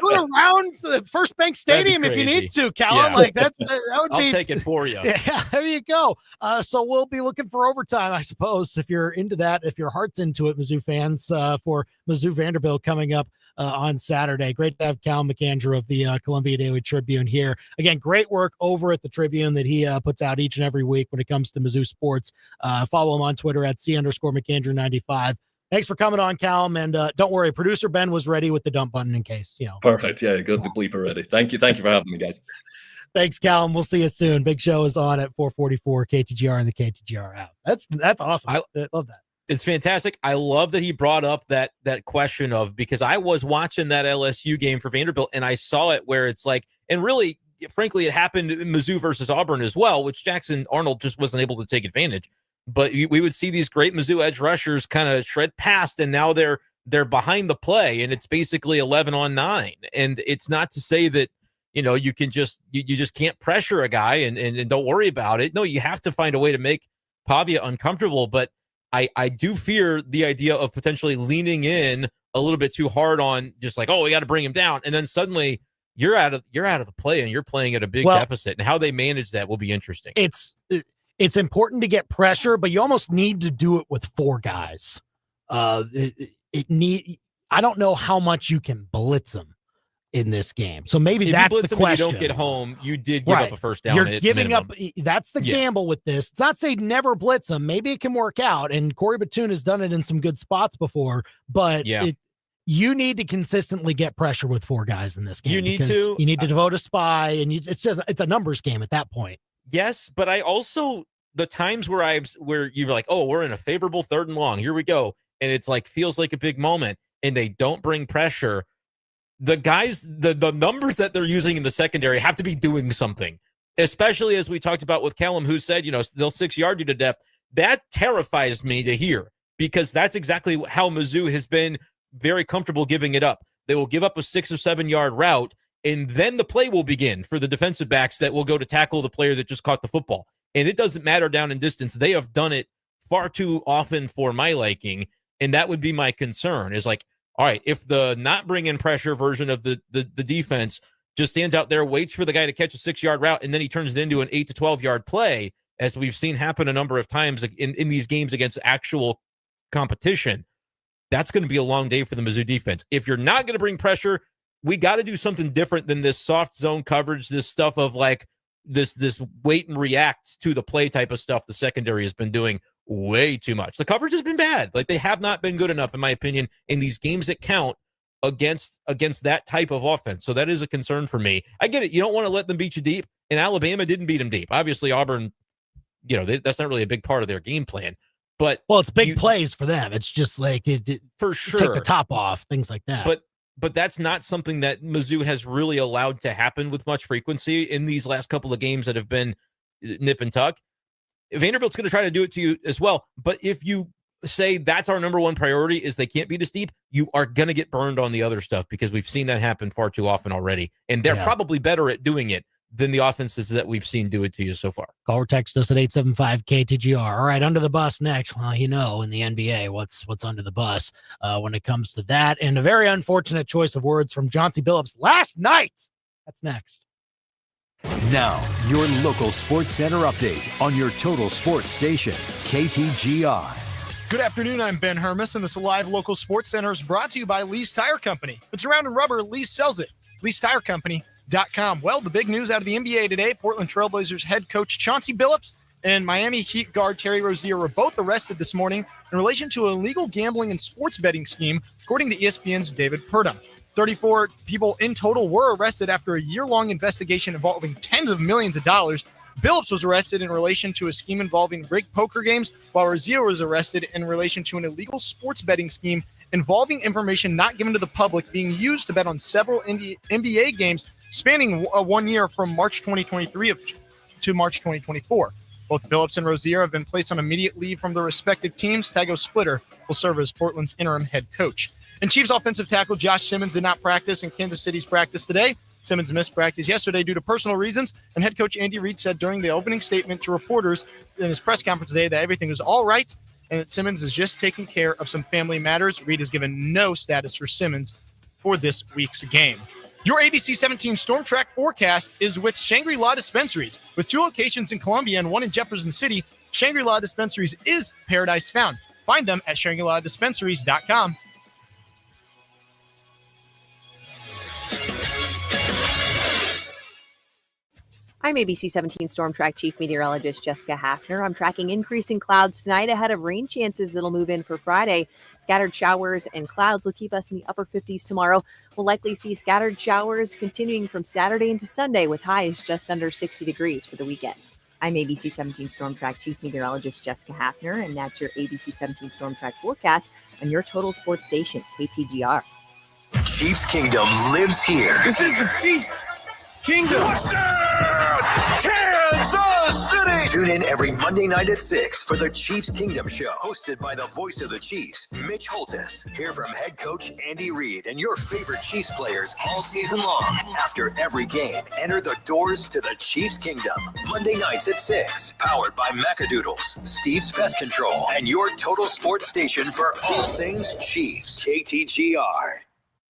go around the First Bank Stadium if you need to, Calum. Yeah. Like that would be. I'll take it for you. Yeah, there you go. So we'll be looking for overtime, I suppose, if you're into that. If your heart's into it, Mizzou fans, for Mizzou Vanderbilt coming up on Saturday. Great to have Calum McAndrew of the Columbia Daily Tribune here. Again, great work over at the Tribune that he puts out each and every week when it comes to Mizzou sports. Follow him on Twitter at @C_McAndrew95. Thanks for coming on, Calum. And don't worry, producer Ben was ready with the dump button in case, Perfect. Yeah, got the bleep already. Thank you for having me, guys. Thanks, Calum. We'll see you soon. Big Show is on at 4:44 KTGR and the KTGR app. That's awesome. I love that. It's fantastic. I love that he brought up that question of, because I was watching that LSU game for Vanderbilt and I saw it where it's like, and really, frankly, it happened in Mizzou versus Auburn as well, which Jackson Arnold just wasn't able to take advantage. But we would see these great Mizzou edge rushers kind of shred past, and now they're behind the play, and it's basically 11 on 9. And it's not to say that, you can just you just can't pressure a guy and don't worry about it. No, you have to find a way to make Pavia uncomfortable. But I do fear the idea of potentially leaning in a little bit too hard on just like, oh, we got to bring him down. And then suddenly you're out of the play and you're playing at a big deficit, and how they manage that will be interesting. It's important to get pressure, but you almost need to do it with 4 guys. I don't know how much you can blitz them in this game. So maybe if that's the question. You don't get home. You did give up a first down. You're giving up. That's the gamble with this. It's not saying never blitz them. Maybe it can work out. And Corey Batoon has done it in some good spots before, but you need to consistently get pressure with 4 guys in this game. You need to devote a spy, and it's a numbers game at that point. Yes, but I also, the times where you're like, oh, we're in a favorable 3rd and long, here we go, and it's like feels like a big moment. and they don't bring pressure, the guys, the numbers that they're using in the secondary have to be doing something, especially as we talked about with Calum, who said, they'll 6-yard you to death. That terrifies me to hear, because that's exactly how Mizzou has been very comfortable giving it up. They will give up a 6 or 7 yard route, and then the play will begin for the defensive backs that will go to tackle the player that just caught the football. And it doesn't matter down in distance. They have done it far too often for my liking, and that would be my concern, is like, all right, if the not bring in pressure version of the defense just stands out there, waits for the guy to catch a 6-yard route, and then he turns it into an 8 to 12 yard play, as we've seen happen a number of times in these games against actual competition, that's going to be a long day for the Mizzou defense. If you're not going to bring pressure, we got to do something different than this soft zone coverage, this stuff of like this wait and react to the play type of stuff the secondary has been doing way too much. The coverage has been bad. Like, they have not been good enough, in my opinion, in these games that count against that type of offense. So that is a concern for me. I get it. You don't want to let them beat you deep, and Alabama didn't beat them deep. Obviously, Auburn, that's not really a big part of their game plan. But it's big plays for them. It's just like for sure, take the top off, things like that. But that's not something that Mizzou has really allowed to happen with much frequency in these last couple of games that have been nip and tuck. Vanderbilt's going to try to do it to you as well. But if you say that's our number one priority is they can't beat us deep, you are going to get burned on the other stuff, because we've seen that happen far too often already. And they're probably better at doing it than the offenses that we've seen do it to you so far. Call or text us at 875-KTGR. All right, under the bus next. Well, in the NBA, what's under the bus when it comes to that. And a very unfortunate choice of words from Chauncey Billups last night. That's next. Now, your local Sports Center update on your total sports station, KTGR. Good afternoon, I'm Ben Hermes, and this live local sports center is brought to you by Lee's Tire Company. It's around in rubber, Lee's sells it. Lee'sTireCompany.com. Well, the big news out of the NBA today, Portland Trailblazers head coach Chauncey Billups and Miami Heat guard Terry Rozier were both arrested this morning in relation to an illegal gambling and sports betting scheme, according to ESPN's David Purdom. 34 people in total were arrested after a year-long investigation involving tens of millions of dollars. Billups was arrested in relation to a scheme involving rigged poker games, while Rozier was arrested in relation to an illegal sports betting scheme involving information not given to the public being used to bet on several NBA games spanning 1 year from March 2023 to March 2024. Both Billups and Rozier have been placed on immediate leave from their respective teams. Tago Splitter will serve as Portland's interim head coach. And Chiefs offensive tackle Josh Simmons did not practice in Kansas City's practice today. Simmons missed practice yesterday due to personal reasons, and head coach Andy Reid said during the opening statement to reporters in his press conference today that everything was all right and that Simmons is just taking care of some family matters. Reid has given no status for Simmons for this week's game. Your ABC 17 Storm Track forecast is with Shangri-La Dispensaries. With 2 locations in Columbia and 1 in Jefferson City, Shangri-La Dispensaries is paradise found. Find them at ShangriLaDispensaries.com. I'm ABC 17 Storm Track Chief Meteorologist Jessica Hafner. I'm tracking increasing clouds tonight ahead of rain chances that'll move in for Friday. Scattered showers and clouds will keep us in the upper 50s tomorrow. We'll likely see scattered showers continuing from Saturday into Sunday with highs just under 60 degrees for the weekend. I'm ABC 17 Storm Track Chief Meteorologist Jessica Hafner, and that's your ABC 17 Storm Track forecast on your total sports station, KTGR. Chiefs Kingdom lives here. This is the Chiefs Kingdom. Touchdown! Kansas City! Tune in every Monday night at 6 for the Chiefs Kingdom Show, hosted by the voice of the Chiefs, Mitch Holtis. Hear from head coach Andy Reid and your favorite Chiefs players all season long. After every game, enter the doors to the Chiefs Kingdom. Monday nights at 6, powered by Macadoodles, Steve's Pest Control, and your total sports station for all things Chiefs. KTGR.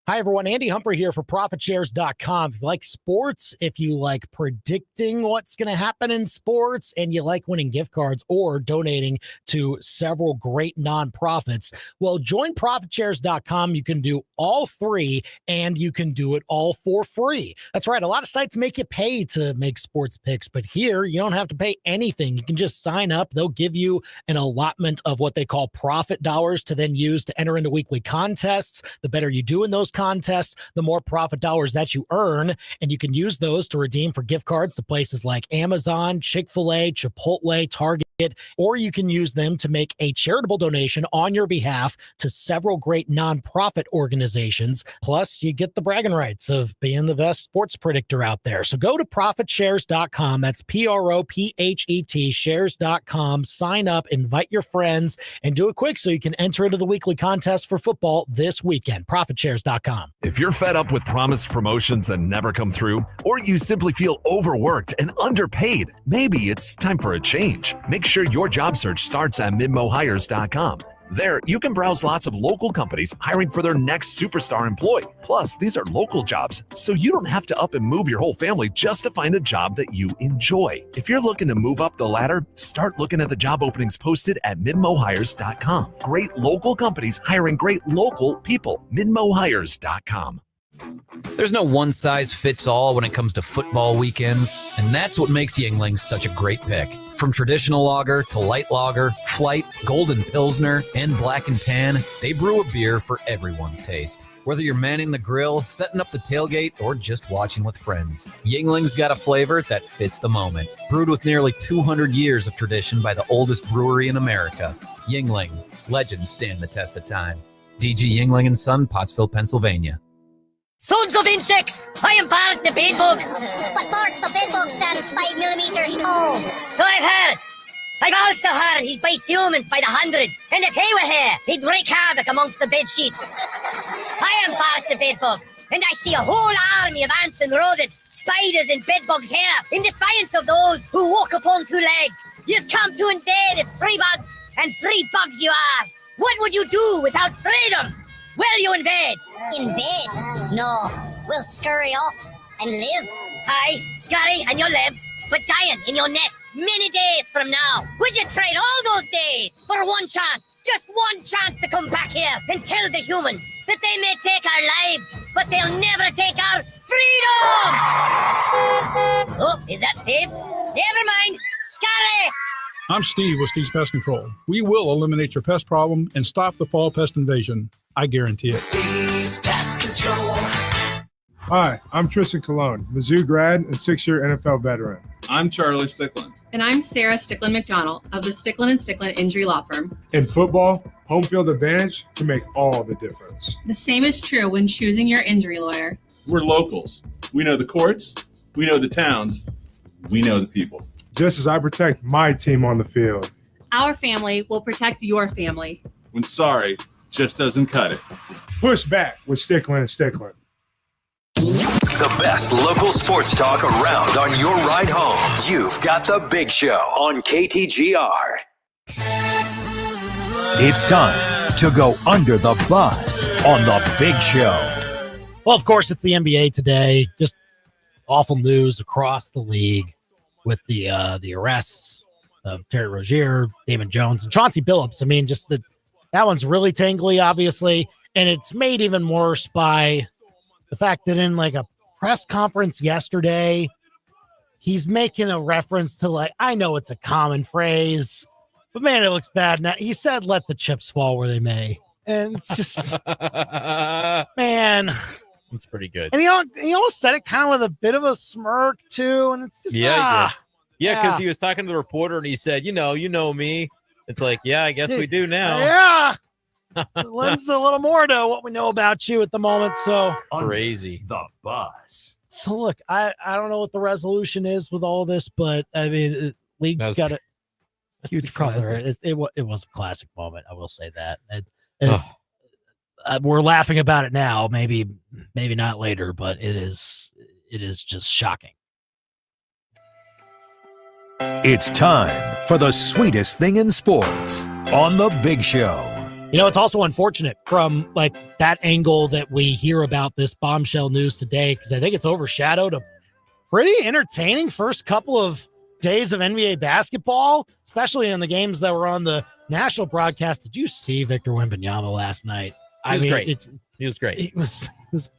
Hi, everyone. Andy Humphrey here for ProfitShares.com. If you like sports, if you like predicting what's going to happen in sports, and you like winning gift cards or donating to several great nonprofits, well, join ProfitShares.com. You can do all 3, and you can do it all for free. That's right. A lot of sites make you pay to make sports picks, but here you don't have to pay anything. You can just sign up. They'll give you an allotment of what they call profit dollars to then use to enter into weekly contests. The better you do in those contests, the more profit dollars that you earn, and you can use those to redeem for gift cards to places like Amazon, Chick-fil-A, Chipotle, Target, or you can use them to make a charitable donation on your behalf to several great nonprofit organizations. Plus, you get the bragging rights of being the best sports predictor out there. So go to profitshares.com. That's PROPHET shares.com. Sign up, invite your friends, and do it quick so you can enter into the weekly contest for football this weekend. Profitshares.com. If you're fed up with promised promotions that never come through, or you simply feel overworked and underpaid, maybe it's time for a change. Make sure your job search starts at MidmoHires.com. There, you can browse lots of local companies hiring for their next superstar employee. Plus, these are local jobs, so you don't have to up and move your whole family just to find a job that you enjoy. If you're looking to move up the ladder, start looking at the job openings posted at MidmoHires.com. Great local companies hiring great local people. MidmoHires.com. There's no one-size-fits-all when it comes to football weekends, and that's what makes Yuengling such a great pick. From traditional lager to light lager, flight, golden pilsner, and black and tan, they brew a beer for everyone's taste. Whether you're manning the grill, setting up the tailgate, or just watching with friends, Yuengling's got a flavor that fits the moment. Brewed with nearly 200 years of tradition by the oldest brewery in America, Yuengling. Legends stand the test of time. D.G. Yuengling & Son, Pottsville, Pennsylvania. Sons of insects! I am Bart the bedbug! But Bart the bedbug stands 5 millimeters tall. So I've heard. I've also heard he bites humans by the hundreds, and if he were here, he'd wreak havoc amongst the bed sheets. I am Bart the bedbug, and I see a whole army of ants and rodents, spiders and bedbugs here, in defiance of those who walk upon two legs. You've come to invade as free bugs, and free bugs you are. What would you do without freedom? Will you invade? Invade? No, we'll scurry off and live. Aye, scurry and you'll live, but dying in your nests many days from now. Would you trade all those days for one chance, just one chance to come back here and tell the humans that they may take our lives, but they'll never take our freedom? Oh, is that Steve's? Never mind, scurry! I'm Steve with Steve's Pest Control. We will eliminate your pest problem and stop the fall pest invasion. I guarantee it. Steve's Pest Control. Hi, I'm Tristan Colon, Mizzou grad and 6-year NFL veteran. I'm Charlie Stickland. And I'm Sarah Stickland McDonald of the Stickland & Stickland Injury Law Firm. In football, home field advantage can make all the difference. The same is true when choosing your injury lawyer. We're locals. We know the courts, we know the towns, we know the people. Just as I protect my team on the field, Our family will protect your family. When sorry just doesn't cut it. Push back with Stickland & Stickland. The best local sports talk around on your ride home. You've got The Big Show on KTGR. It's time to go under the bus on The Big Show. Well, of course, it's the NBA today. Just awful news across the league with the arrests of Terry Rozier, Damon Jones, and Chauncey Billups. I mean, just that one's really tangly, obviously, and it's made even worse by the fact that in like a press conference yesterday, he's making a reference to like, I know it's a common phrase, but man, it looks bad now. He said, "Let the chips fall where they may," and it's just, man, it's pretty good. And he almost said it kind of with a bit of a smirk too, and it's just Yeah, because he was talking to the reporter and he said, you know me. It's like, yeah, I guess we do now. Yeah. It lends a little more to what we know about you at the moment. So crazy. The bus. So look, I don't know what the resolution is with all this, but I mean, league's got a huge problem. It was a classic moment. I will say that. We're laughing about it now. Maybe not later, but it is just shocking. It's time for the sweetest thing in sports on The Big Show. You know, it's also unfortunate from like that angle that we hear about this bombshell news today, because I think it's overshadowed a pretty entertaining first couple of days of NBA basketball, especially in the games that were on the national broadcast. Did you see Victor Wembanyama last night? He was great. He was great. It was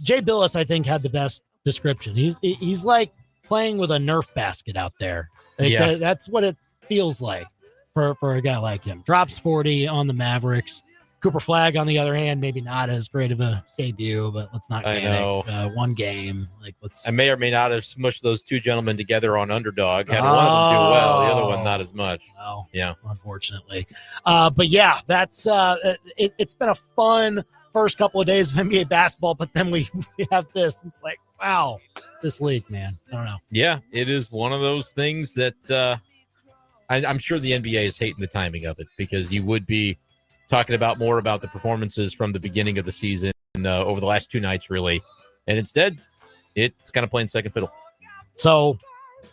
Jay Billis, I think, had the best description. He's like playing with a Nerf basket out there. Like, that's what it feels like for a guy like him. Drops 40 on the Mavericks. Cooper Flagg, on the other hand, maybe not as great of a debut, but let's not panic. I know. One game. I may or may not have smushed those two gentlemen together on Underdog. Had one of them do well, the other one not as much. Well, yeah, unfortunately. But yeah, that's it's been a fun first couple of days of NBA basketball, but then we have this. It's like, wow, this league, man. I don't know. Yeah, it is one of those things that I'm sure the NBA is hating the timing of it, because you would be talking about more about the performances from the beginning of the season over the last two nights, really. And instead, it's kind of playing second fiddle. So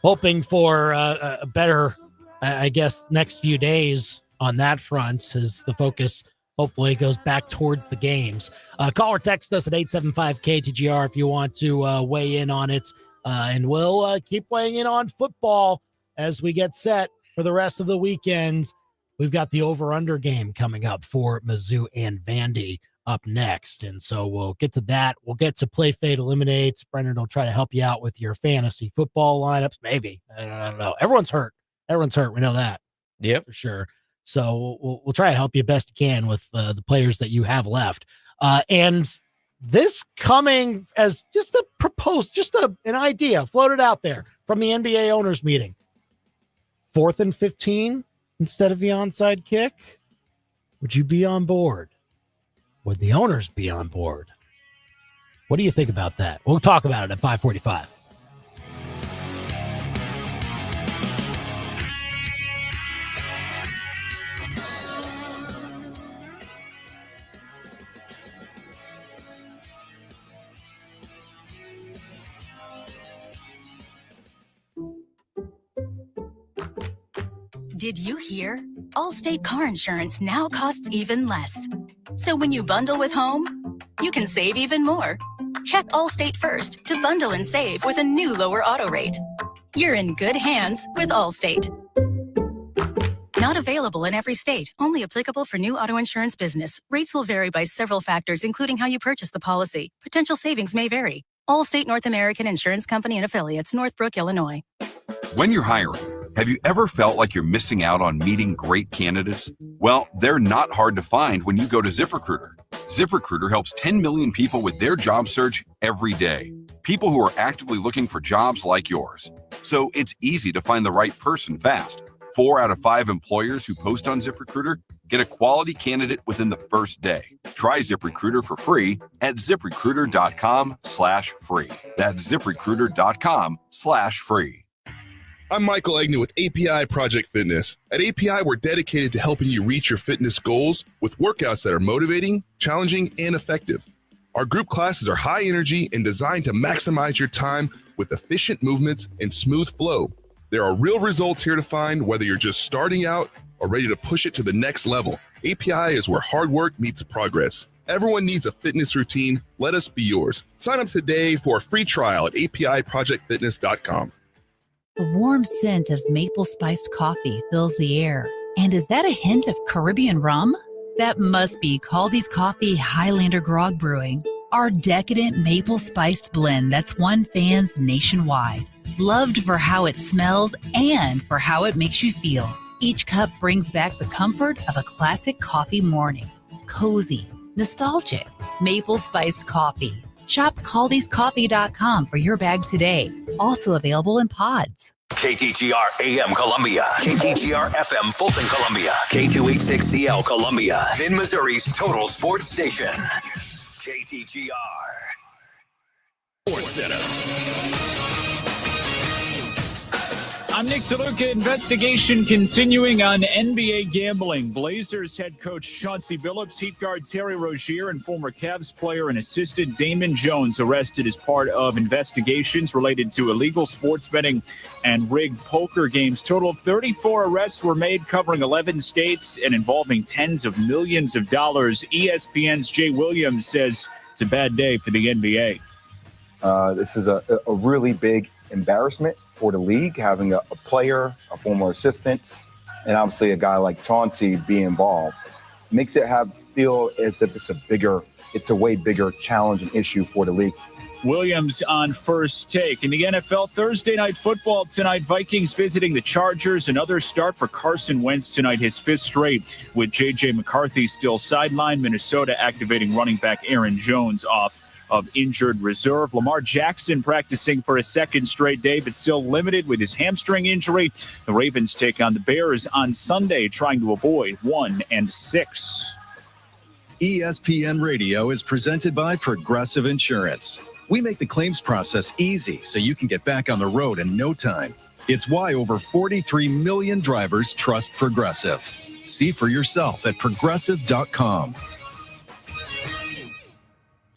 hoping for a better, I guess, next few days on that front as the focus hopefully goes back towards the games. Call or text us at 875-KTGR if you want to weigh in on it. And we'll keep weighing in on football as we get set for the rest of the weekend. We've got the over-under game coming up for Mizzou and Vandy up next. And so we'll get to that. We'll get to Play Fade Eliminates. Brenden will try to help you out with your fantasy football lineups. Maybe. I don't know. Everyone's hurt. We know that. Yep. For sure. So we'll try to help you best you can with the players that you have left. And this coming as just a proposed, an idea floated out there from the NBA owners meeting. 4th and 15 instead of the onside kick. Would you be on board? Would the owners be on board? What do you think about that? We'll talk about it at 5:45. Did you hear? Allstate car insurance now costs even less. So when you bundle with home, you can save even more. Check Allstate first to bundle and save with a new lower auto rate. You're in good hands with Allstate. Not available in every state. Only applicable for new auto insurance business. Rates will vary by several factors, including how you purchase the policy. Potential savings may vary. Allstate North American Insurance Company and Affiliates, Northbrook, Illinois. When you're hiring, have you ever felt like you're missing out on meeting great candidates? Well, they're not hard to find when you go to ZipRecruiter. ZipRecruiter helps 10 million people with their job search every day. People who are actively looking for jobs like yours. So it's easy to find the right person fast. 4 out of 5 employers who post on ZipRecruiter get a quality candidate within the first day. Try ZipRecruiter for free at ZipRecruiter.com/free. That's ZipRecruiter.com/free. I'm Michael Agnew with API Project Fitness. At API, we're dedicated to helping you reach your fitness goals with workouts that are motivating, challenging, and effective. Our group classes are high energy and designed to maximize your time with efficient movements and smooth flow. There are real results here to find, whether you're just starting out or ready to push it to the next level. API is where hard work meets progress. Everyone needs a fitness routine. Let us be yours. Sign up today for a free trial at APIProjectFitness.com. The warm scent of maple spiced coffee fills the air. And is that a hint of Caribbean rum? That must be Caldy's Coffee Highlander Grog Brewing, our decadent maple spiced blend that's won fans nationwide. Loved for how it smells and for how it makes you feel. Each cup brings back the comfort of a classic coffee morning. Cozy, nostalgic, maple spiced coffee. Shop Caldy'sCoffee.com for your bag today. Also available in pods. KTGR AM Columbia, KTGR FM Fulton Columbia, K286CL Columbia, in Missouri's total sports station. KTGR Sports Center. I'm Nick DeLuca. Investigation continuing on NBA gambling. Blazers head coach Chauncey Billups, Heat guard Terry Rozier, and former Cavs player and assistant Damon Jones arrested as part of investigations related to illegal sports betting and rigged poker games. Total of 34 arrests were made, covering 11 states and involving tens of millions of dollars. ESPN's Jay Williams says it's a bad day for the NBA. This is a really big embarrassment for the league, having a player, a former assistant, and obviously a guy like Chauncey be involved. Makes it feel as if it's a way bigger challenge and issue for the league. Williams on First Take. In the NFL, Thursday Night Football tonight, Vikings visiting the Chargers. Another start for Carson Wentz tonight, his 5th straight, with J.J. McCarthy still sidelined. Minnesota activating running back Aaron Jones off of injured reserve. Lamar Jackson practicing for a 2nd straight day, but still limited with his hamstring injury. The Ravens take on the Bears on Sunday, trying to avoid 1-6. ESPN Radio is presented by Progressive Insurance. We make the claims process easy so you can get back on the road in no time. It's why over 43 million drivers trust Progressive. See for yourself at progressive.com.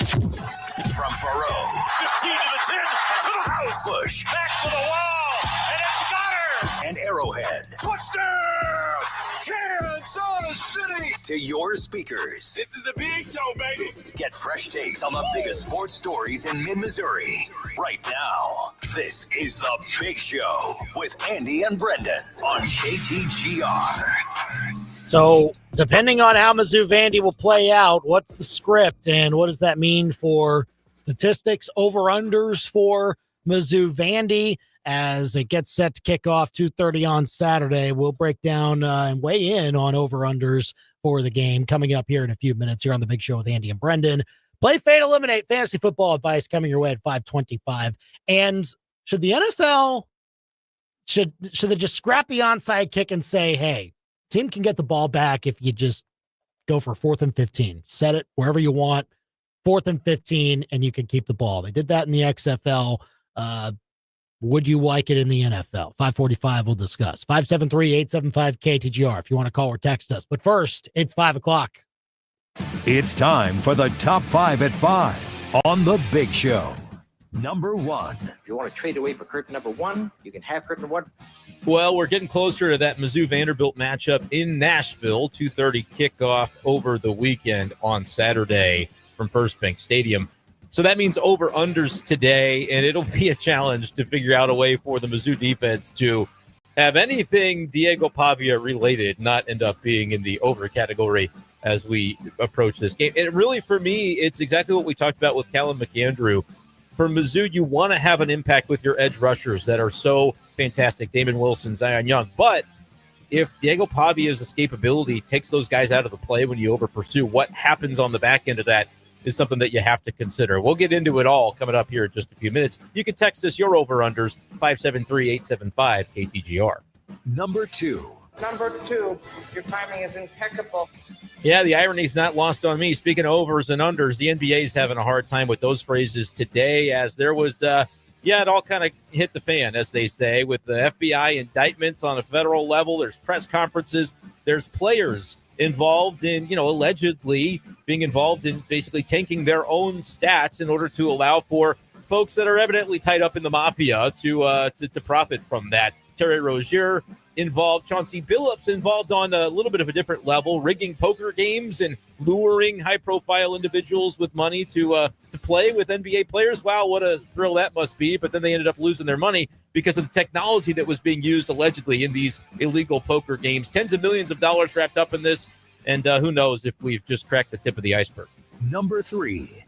From Faro, 15 to the 10, to the house. Bush, Back to the wall, and it's got her. and Arrowhead. Touchdown! Kansas City! To your speakers. This is the big show, baby. Get fresh takes on the biggest sports stories in mid-Missouri. Right now, this is The Big Show with Andy and Brenden on KTGR. So, depending on how Mizzou Vandy will play out, what's the script and what does that mean for statistics, over-unders for Mizzou Vandy as it gets set to kick off 2:30 on Saturday? We'll break down and weigh in on over-unders for the game coming up here in a few minutes here on The Big Show with Andy and Brenden. Play, fade, eliminate, fantasy football advice coming your way at 5:25. And should the NFL, should they just scrap the onside kick and say, hey, team can get the ball back if you just go for 4th and 15. Set it wherever you want, 4th and 15, and you can keep the ball. They did that in the XFL. Would you like it in the NFL? 5:45, we'll discuss. 573-875-KTGR if you want to call or text us. But first, it's 5 o'clock. It's time for the Top 5 at 5 on The Big Show. Number 1. If you want to trade away for curtain number 1, you can have curtain 1. Well, we're getting closer to that Mizzou-Vanderbilt matchup in Nashville. 2:30 kickoff over the weekend on Saturday from First Bank Stadium. So that means over-unders today, and it'll be a challenge to figure out a way for the Mizzou defense to have anything Diego Pavia related not end up being in the over category as we approach this game. And really, for me, it's exactly what we talked about with Calum McAndrew. For Mizzou, you want to have an impact with your edge rushers that are so fantastic, Damon Wilson, Zion Young. But if Diego Pavia's escapability takes those guys out of the play when you over-pursue, what happens on the back end of that is something that you have to consider. We'll get into it all coming up here in just a few minutes. You can text us your over-unders, 573-875-KTGR. Number 2. Number 2, your timing is impeccable. Yeah, the irony's not lost on me. Speaking of overs and unders, the NBA's having a hard time with those phrases today as there was, it all kind of hit the fan, as they say, with the FBI indictments on a federal level. There's press conferences. There's players involved in, allegedly being involved in basically tanking their own stats in order to allow for folks that are evidently tied up in the mafia to profit from that. Terry Rozier involved, Chauncey Billups involved on a little bit of a different level, rigging poker games and luring high-profile individuals with money to play with NBA players. Wow, what a thrill that must be. But then they ended up losing their money because of the technology that was being used allegedly in these illegal poker games. Tens of millions of dollars wrapped up in this, and who knows if we've just cracked the tip of the iceberg. Number 3.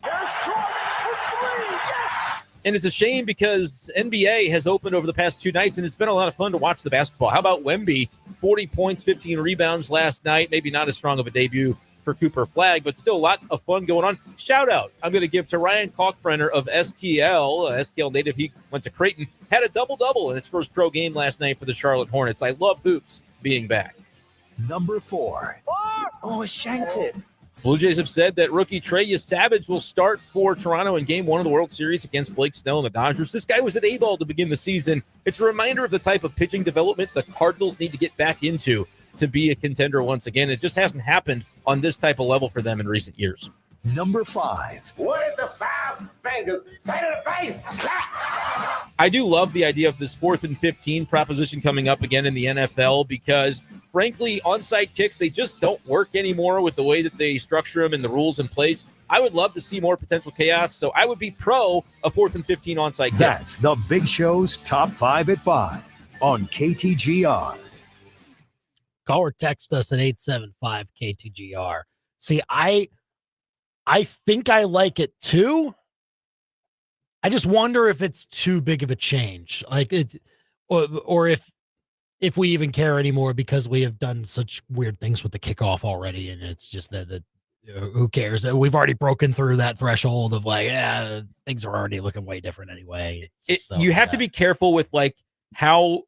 And it's a shame because NBA has opened over the past 2 nights, and it's been a lot of fun to watch the basketball. How about Wemby? 40 points, 15 rebounds last night. Maybe not as strong of a debut for Cooper Flagg, but still a lot of fun going on. Shout out I'm going to give to Ryan Kalkbrenner of STL native. He went to Creighton, had a double-double in its first pro game last night for the Charlotte Hornets. I love hoops being back. Number 4. Oh, shanked it. Blue Jays have said that rookie Trey Savage will start for Toronto in Game 1 of the World Series against Blake Snell and the Dodgers. This guy was at A-ball to begin the season. It's a reminder of the type of pitching development the Cardinals need to get back into to be a contender once again. It just hasn't happened on this type of level for them in recent years. Number 5. What is the 5 fingers? Say to the face. Slap. I do love the idea of this 4th and 15 proposition coming up again in the NFL because, frankly, onside kicks, they just don't work anymore with the way that they structure them and the rules in place. I would love to see more potential chaos, so I would be pro a 4th and 15 onside kick. That's The Big Show's Top 5 at 5 on KTGR. Call or text us at 875-KTGR. See, I think I like it too, I just wonder if it's too big of a change, like it, or if we even care anymore because we have done such weird things with the kickoff already, and it's just that who cares? We've already broken through that threshold of like, things are already looking way different anyway. You have to be careful with like how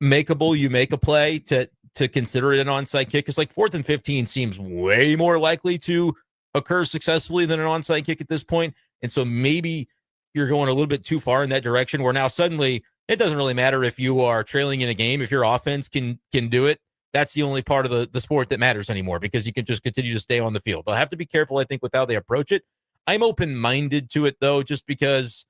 makeable you make a play to consider it an onside kick, because like 4th and 15 seems way more likely to occur successfully than an onside kick at this point. And so maybe you're going a little bit too far in that direction where now suddenly it doesn't really matter if you are trailing in a game. If your offense can do it, that's the only part of the sport that matters anymore, because you can just continue to stay on the field. They'll have to be careful, I think, with how they approach it. I'm open-minded to it, though, just because,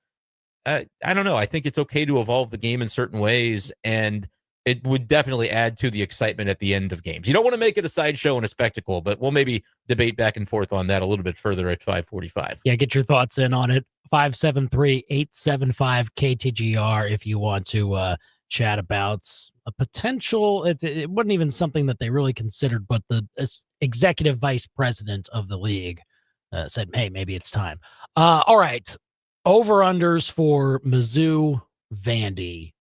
I don't know. I think it's okay to evolve the game in certain ways, and it would definitely add to the excitement at the end of games. You don't want to make it a sideshow and a spectacle, but we'll maybe debate back and forth on that a little bit further at 5:45. Yeah, get your thoughts in on it. 573-875-KTGR if you want to chat about a potential. It wasn't even something that they really considered, but the executive vice president of the league said, hey, maybe it's time. All right. Over-unders for Mizzou, Vandy.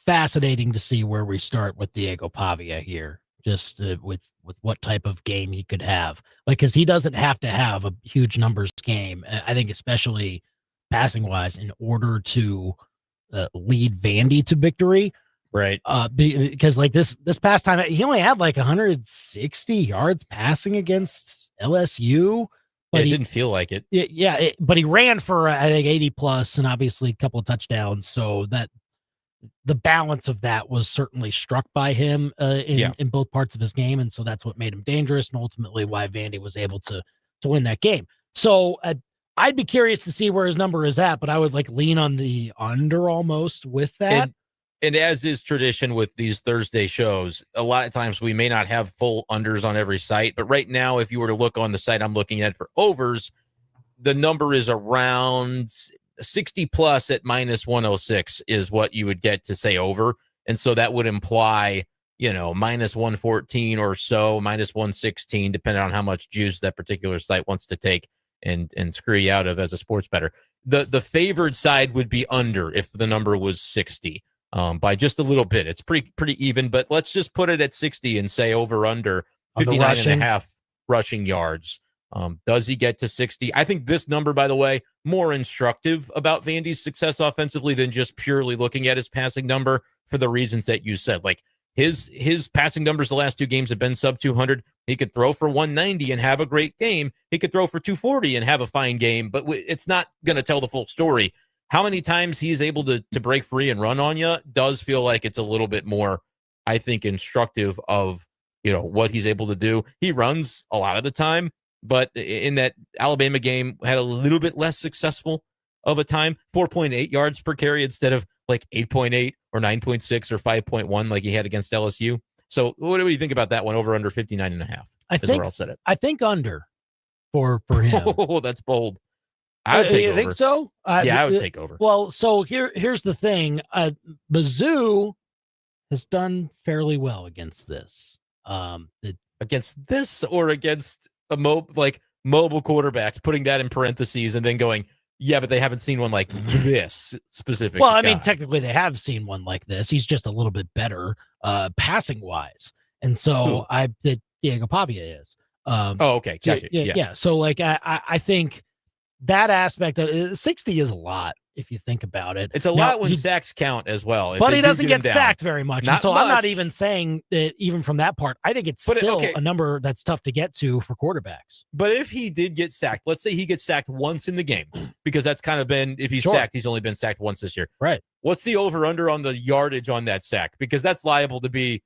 Fascinating to see where we start with Diego Pavia here, just with what type of game he could have. Like, because he doesn't have to have a huge numbers game, I think, especially passing-wise, in order to lead Vandy to victory. Right. Because like this past time, he only had like 160 yards passing against LSU. But it didn't feel like it. But he ran for, I think, 80 plus and obviously a couple of touchdowns. So that the balance of that was certainly struck by him in both parts of his game. And so that's what made him dangerous and ultimately why Vandy was able to win that game. So I'd be curious to see where his number is at, but I would like lean on the under almost with that. And as is tradition with these Thursday shows, a lot of times we may not have full unders on every site, but right now, if you were to look on the site I'm looking at for overs, the number is around 60 plus at minus 106 is what you would get to say over. And so that would imply, minus 114 or so, minus 116, depending on how much juice that particular site wants to take and screw you out of as a sports bettor. The favored side would be under if the number was 60. By just a little bit. It's pretty even, but let's just put it at 60 and say over under 59 and a half rushing yards. Does he get to 60? I think this number, by the way, more instructive about Vandy's success offensively than just purely looking at his passing number for the reasons that you said. Like his passing numbers the last two games have been sub 200. He could throw for 190 and have a great game. He could throw for 240 and have a fine game, but it's not going to tell the full story. How many times he's able to break free and run on you does feel like it's a little bit more, I think, instructive of, what he's able to do. He runs a lot of the time, but in that Alabama game had a little bit less successful of a time, 4.8 yards per carry instead of like 8.8 or 9.6 or 5.1 like he had against LSU. So what do you think about that one over under 59 and a half? I think under for him. Oh, that's bold. I would take over. You think so? I would take over. Well, so here's the thing. Mizzou has done fairly well against this. Against this or against a mobile quarterbacks, putting that in parentheses and then going, yeah, but they haven't seen one like this specific. Well, I mean, technically they have seen one like this. He's just a little bit better passing wise. And so Diego Pavia is. Okay. Gotcha. Yeah. So like, I think that aspect of 60 is a lot if you think about it. It's a lot when sacks count as well. But he doesn't get sacked very much. Not and so much. I'm not even saying that even from that part. I think it's still a number that's tough to get to for quarterbacks. But if he did get sacked, let's say he gets sacked once in the game, because that's kind of been, if he's sacked, he's only been sacked once this year. Right. What's the over under on the yardage on that sack? Because that's liable to be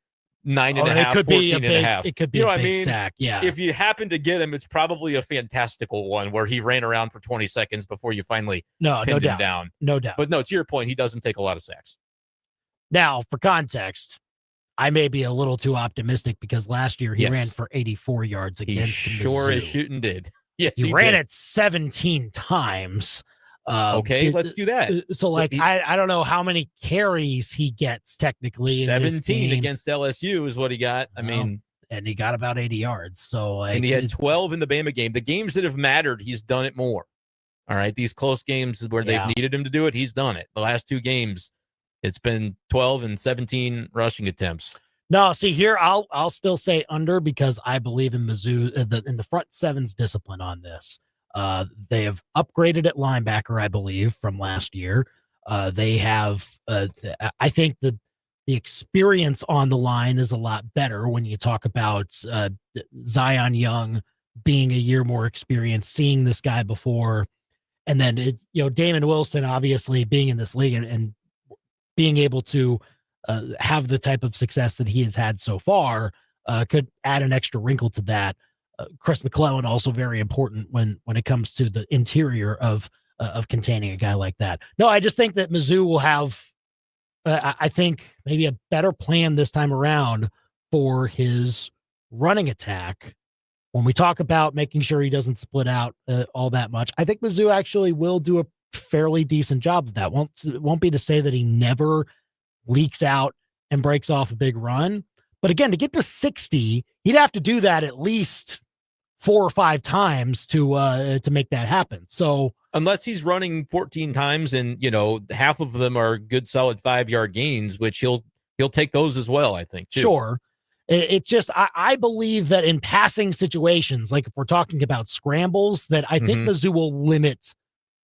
9.5, 14.5. It could be a big sack. Yeah. If you happen to get him, it's probably a fantastical one where he ran around for 20 seconds before you finally pinned him down. No doubt. But no, to your point, he doesn't take a lot of sacks. Now, for context, I may be a little too optimistic because last year he ran for 84 yards against He Mizzou. sure as shooting did. Yes, he ran it 17 times. Okay, let's do that. So, I don't know how many carries he gets technically. 17 against LSU is what he got. I mean, and he got about 80 yards. So, and he had 12 in the Bama game. The games that have mattered, he's done it more. All right. These close games where they've needed him to do it, he's done it. The last 2 games, it's been 12 and 17 rushing attempts. No, see here, I'll still say under because I believe in Mizzou in the front seven's discipline on this. They have upgraded at linebacker, I believe, from last year. They have, I think the experience on the line is a lot better when you talk about Zion Young being a year more experienced, seeing this guy before, and then Damon Wilson obviously being in this league and being able to have the type of success that he has had so far could add an extra wrinkle to that. Chris McClellan also very important when it comes to the interior of containing a guy like that. No, I just think that Mizzou will have, I think, maybe a better plan this time around for his running attack. When we talk about making sure he doesn't split out all that much, I think Mizzou actually will do a fairly decent job of that. Won't be to say that he never leaks out and breaks off a big run. But again, to get to 60, he'd have to do that at least 4 or 5 times to make that happen. So unless he's running 14 times and, half of them are good, solid 5-yard gains, which he'll take those as well, I think, too. Sure. It just, I believe that in passing situations, like if we're talking about scrambles, that I think Mizzou will limit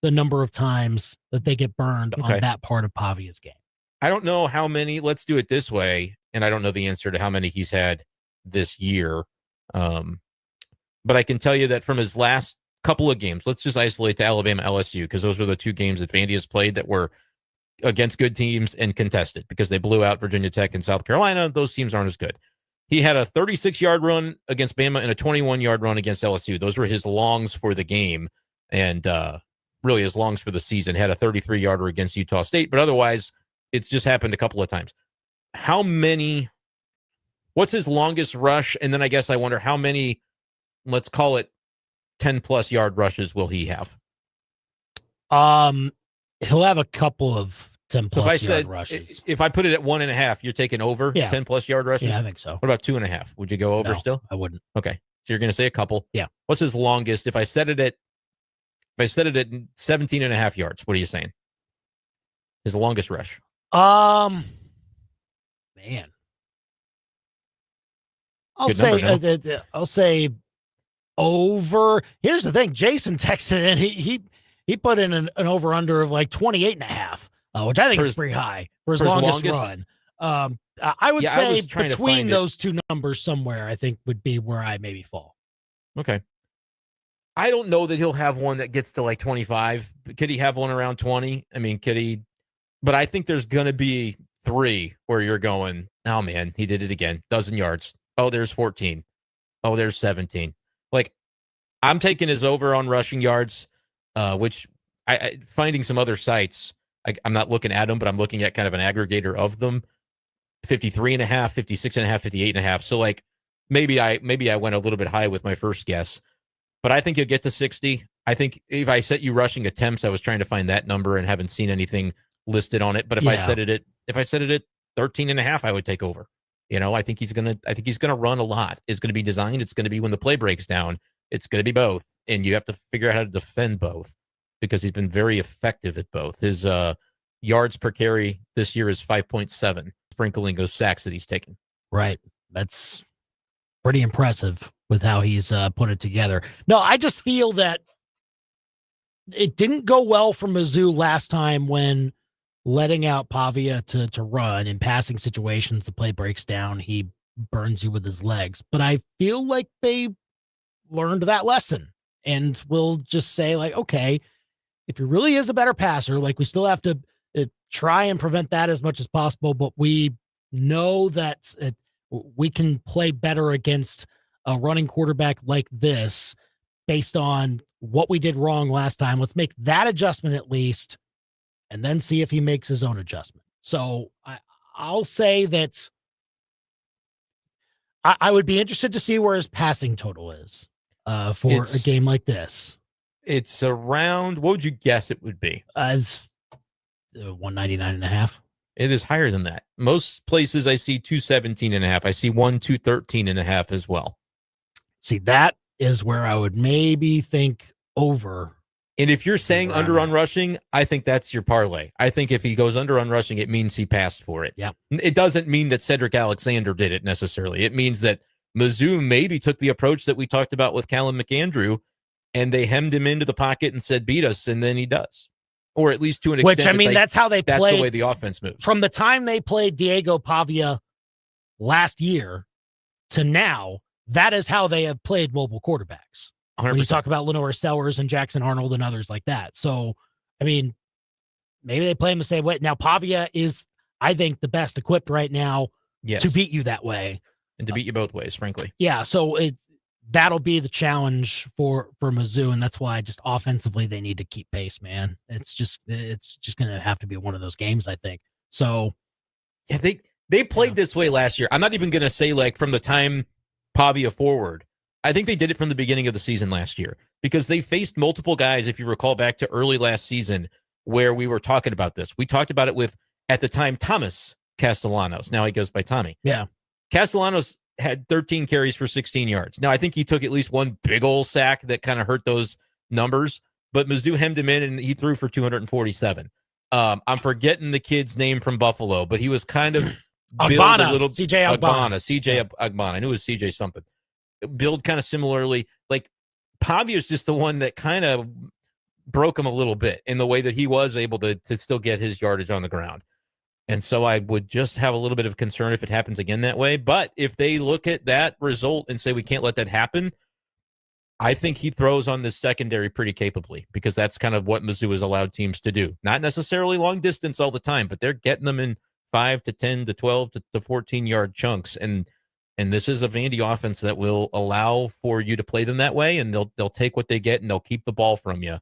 the number of times that they get burned on that part of Pavia's game. I don't know how many, let's do it this way, and I don't know the answer to how many he's had this year. But I can tell you that from his last couple of games, let's just isolate to Alabama, LSU, because those were the 2 games that Vandy has played that were against good teams and contested because they blew out Virginia Tech and South Carolina. Those teams aren't as good. He had a 36-yard run against Bama and a 21-yard run against LSU. Those were his longs for the game and really his longs for the season. Had a 33-yarder against Utah State, but otherwise it's just happened a couple of times. What's his longest rush? And then I guess I wonder how many, let's call it 10-plus yard rushes will he have? He'll have a couple of 10-plus yard rushes. If I put it at 1.5, you're taking over 10-plus yard rushes? Yeah, I think so. What about 2.5? Would you go over still? I wouldn't. Okay. So you're going to say a couple. Yeah. What's his longest? If I set it at 17.5 yards, what are you saying? His longest rush. Man. I'll say over. Here's the thing. Jason texted in. He put in an over under of like 28.5, which I think is pretty high for his longest run. I would say between those 2 numbers somewhere, I think would be where I maybe fall. Okay. I don't know that he'll have one that gets to like 25. Could he have one around 20? I mean, could he? But I think there's going to be 3 where you're going, oh man, he did it again. Dozen yards. Oh, there's 14. Oh, there's 17. Like, I'm taking his over on rushing yards, which I finding some other sites. I'm not looking at them, but I'm looking at kind of an aggregator of them. 53.5, 56.5, 58.5. So like maybe I went a little bit high with my first guess, but I think you'll get to 60. I think if I set you rushing attempts, I was trying to find that number and haven't seen anything listed on it. But if I set it at 13.5, I would take over. I think he's gonna run a lot. It's gonna be designed. It's gonna be when the play breaks down. It's gonna be both, and you have to figure out how to defend both because he's been very effective at both. His yards per carry this year is 5.7, sprinkling of sacks that he's taken. Right, that's pretty impressive with how he's put it together. No, I just feel that it didn't go well for Mizzou last time when letting out Pavia to run in passing situations. The play breaks down. He burns you with his legs. But I feel like they learned that lesson and will just say, like, okay, if he really is a better passer, like, we still have to try and prevent that as much as possible. But we know that we can play better against a running quarterback like this based on what we did wrong last time. Let's make that adjustment at least, and then see if he makes his own adjustment. So I'll say that I would be interested to see where his passing total is for a game like this. It's around, what would you guess it would be? As 199.5. It is higher than that. Most places I see 217.5. I see 213.5 as well. See, that is where I would maybe think over And if you're saying under on rushing, I think that's your parlay. I think if he goes under on rushing, it means he passed for it. Yeah. It doesn't mean that Cedric Alexander did it necessarily. It means that Mizzou maybe took the approach that we talked about with Calum McAndrew, and they hemmed him into the pocket and said, beat us, and then he does. Or at least to an extent. Which, I mean, that's how they played. That's the way the offense moves. From the time they played Diego Pavia last year to now, that is how they have played mobile quarterbacks. 100%. When you talk about Lenore Sellers and Jackson Arnold and others like that. So, I mean, maybe they play him the same way. Now, Pavia is, I think, the best equipped right now to beat you that way. And to beat you both ways, frankly. Yeah, so that'll be the challenge for Mizzou, and that's why just offensively they need to keep pace, man. It's just going to have to be one of those games, I think. So, yeah, they played this way last year. I'm not even going to say like from the time Pavia forward. I think they did it from the beginning of the season last year because they faced multiple guys, if you recall back to early last season, where we were talking about this. We talked about it with, at the time, Thomas Castellanos. Now he goes by Tommy. Yeah. Castellanos had 13 carries for 16 yards. Now, I think he took at least one big old sack that kind of hurt those numbers, but Mizzou hemmed him in and he threw for 247. I'm forgetting the kid's name from Buffalo, but he was kind of built a little CJ Agbana. CJ Agbana. I knew it was CJ something. Build kind of similarly. Like Pavia is just the one that kind of broke him a little bit in the way that he was able to still get his yardage on the ground. And so I would just have a little bit of concern if it happens again that way. But if they look at that result and say we can't let that happen, I think he throws on this secondary pretty capably because that's kind of what Mizzou has allowed teams to do. Not necessarily long distance all the time, but they're getting them in 5 to 10 to 12 to 14-yard chunks. And this is a Vandy offense that will allow for you to play them that way, and they'll take what they get and they'll keep the ball from you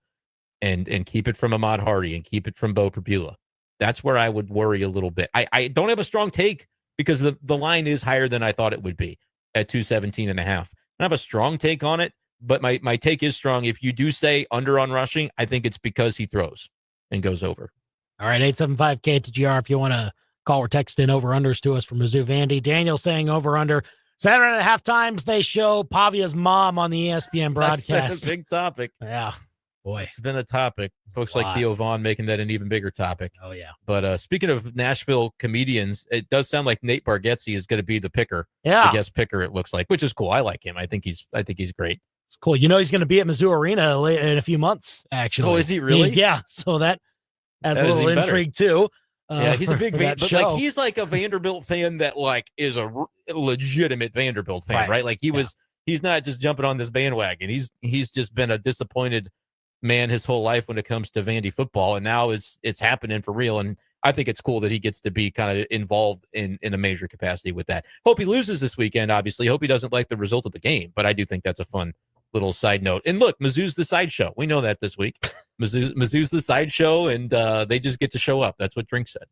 and keep it from Ahmad Hardy and keep it from Bo Prabula. That's where I would worry a little bit. I don't have a strong take because the line is higher than I thought it would be at 217.5. I don't have a strong take on it, but my take is strong. If you do say under on rushing, I think it's because he throws and goes over. All right, 875-KTGR if you want to call or text in over-unders to us from Mizzou Vandy. Daniel saying over-under. 7.5 times they show Pavia's mom on the ESPN broadcast. That's been a big topic. Yeah. Boy. It's been a topic. Folks like Theo Vaughn making that an even bigger topic. Oh, yeah. But speaking of Nashville comedians, it does sound like Nate Bargatze is going to be the picker. Yeah. The guest picker, it looks like, which is cool. I like him. I think he's great. It's cool. You know he's going to be at Mizzou Arena in a few months, actually. Oh, is he really? Yeah. So that adds a little intrigue, too. Yeah, he's a big fan, but show. like he's like a Vanderbilt fan that like is a legitimate Vanderbilt fan, right? Like he's not just jumping on this bandwagon. He's just been a disappointed man his whole life when it comes to Vandy football, and now it's happening for real. And I think it's cool that he gets to be kind of involved in a major capacity with that. Hope he loses this weekend, obviously. Hope he doesn't like the result of the game, but I do think that's a fun little side note. And look, Mizzou's the sideshow. We know that this week. Mizzou's the sideshow, and they just get to show up. That's what Drink said.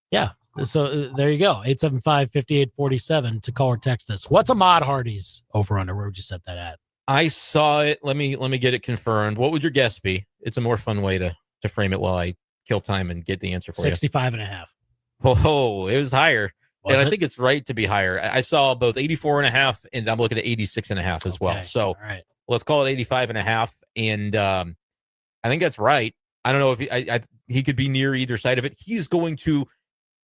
Yeah. So there you go. 875-5847 to call or text us. What's Ahmad Hardy's over under? Where would you set that at? I saw it. Let me get it confirmed. What would your guess be? It's a more fun way to frame it while I kill time and get the answer for 65.5. Oh, it was higher. And I think it's right to be higher. I saw both 84.5 and I'm looking at 86.5 as well. So let's call it 85.5. And I think that's right. I don't know if he could be near either side of it. He's going to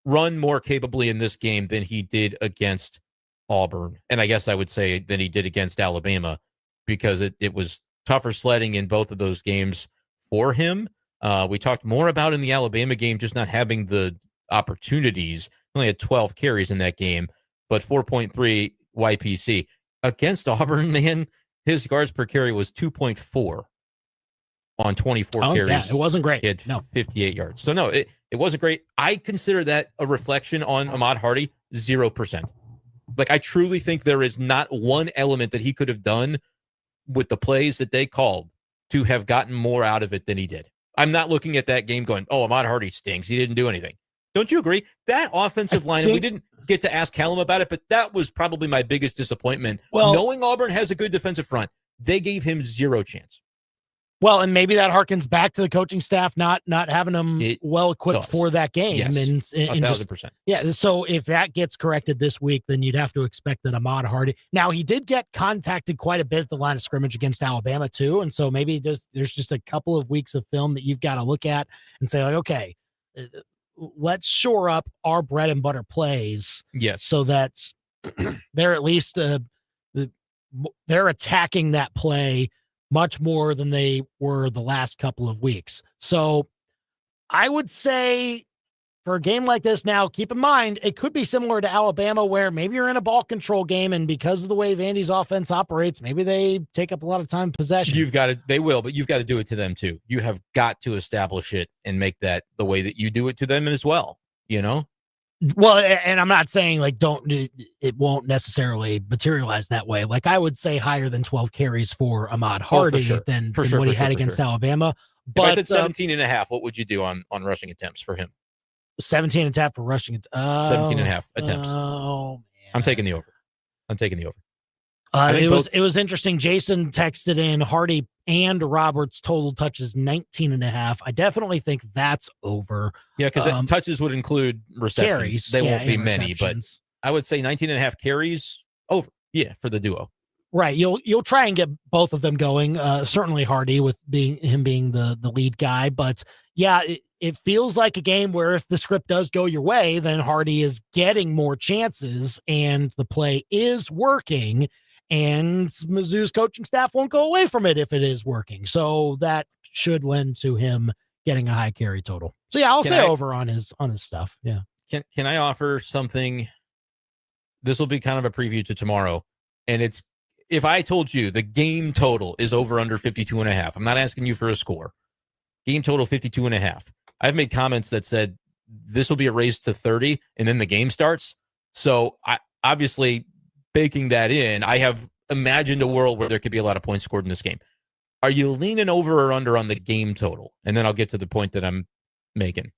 run more capably in this game than he did against Auburn. And I guess I would say than he did against Alabama because it was tougher sledding in both of those games for him. We talked more about in the Alabama game, just not having the opportunities. Only had 12 carries in that game, but 4.3 YPC. Against Auburn, man, his yards per carry was 2.4 on 24 carries. Yeah, it wasn't great. He had 58 yards. So, no, it wasn't great. I consider that a reflection on Ahmad Hardy, 0%. Like, I truly think there is not one element that he could have done with the plays that they called to have gotten more out of it than he did. I'm not looking at that game going, oh, Ahmad Hardy stinks. He didn't do anything. Don't you agree? That offensive line, and we didn't get to ask Calum about it, but that was probably my biggest disappointment. Well, knowing Auburn has a good defensive front, they gave him zero chance. Well, and maybe that harkens back to the coaching staff not having them well equipped for that game. Yes, and 1,000%. Yeah, so if that gets corrected this week, then you'd have to expect that Ahmad Hardy. Now, he did get contacted quite a bit at the line of scrimmage against Alabama too, and so maybe there's just a couple of weeks of film that you've got to look at and say, like, okay, let's shore up our bread and butter plays. Yes, so that's they're at least they're attacking that play much more than they were the last couple of weeks. So I would say for a game like this, now keep in mind, it could be similar to Alabama where maybe you're in a ball control game and because of the way Vandy's offense operates, maybe they take up a lot of time possession. They will, but you've got to do it to them too. You have got to establish it and make that the way that you do it to them as well, you know? Well, and I'm not saying like it won't necessarily materialize that way. Like I would say higher than 12 carries for Ahmad Hardy than what he had against Alabama. But if I said 17 and a half, what would you do on rushing attempts for him? 17 and a half for rushing 17 and a half attempts. Oh, man. I'm taking the over. It was interesting. Jason texted in Hardy and Roberts total touches 19 and a half. I definitely think that's over. Yeah, because touches would include receptions. Carries, they won't be many, but I would say 19 and a half carries over. Yeah, for the duo. Right. You'll try and get both of them going. Certainly Hardy with him being the lead guy, but yeah, it feels like a game where if the script does go your way, then Hardy is getting more chances and the play is working. And Mizzou's coaching staff won't go away from it if it is working. So that should lend to him getting a high carry total. So yeah, I'll say over on his stuff. Yeah. Can I offer something? This will be kind of a preview to tomorrow. And it's, if I told you the game total is over under 52 and a half, I'm not asking you for a score. Game total 52 and a half. I've made comments that said this will be a race to 30 and then the game starts. So I obviously, baking that in, I have imagined a world where there could be a lot of points scored in this game. Are you leaning over or under on the game total? And then I'll get to the point that I'm making.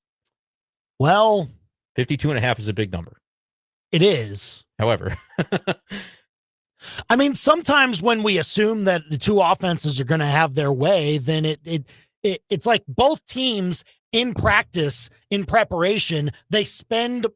Well, 52 and a half is a big number. It is. However, I mean, sometimes when we assume that the two offenses are going to have their way, then it's like both teams in practice, in preparation, they spend,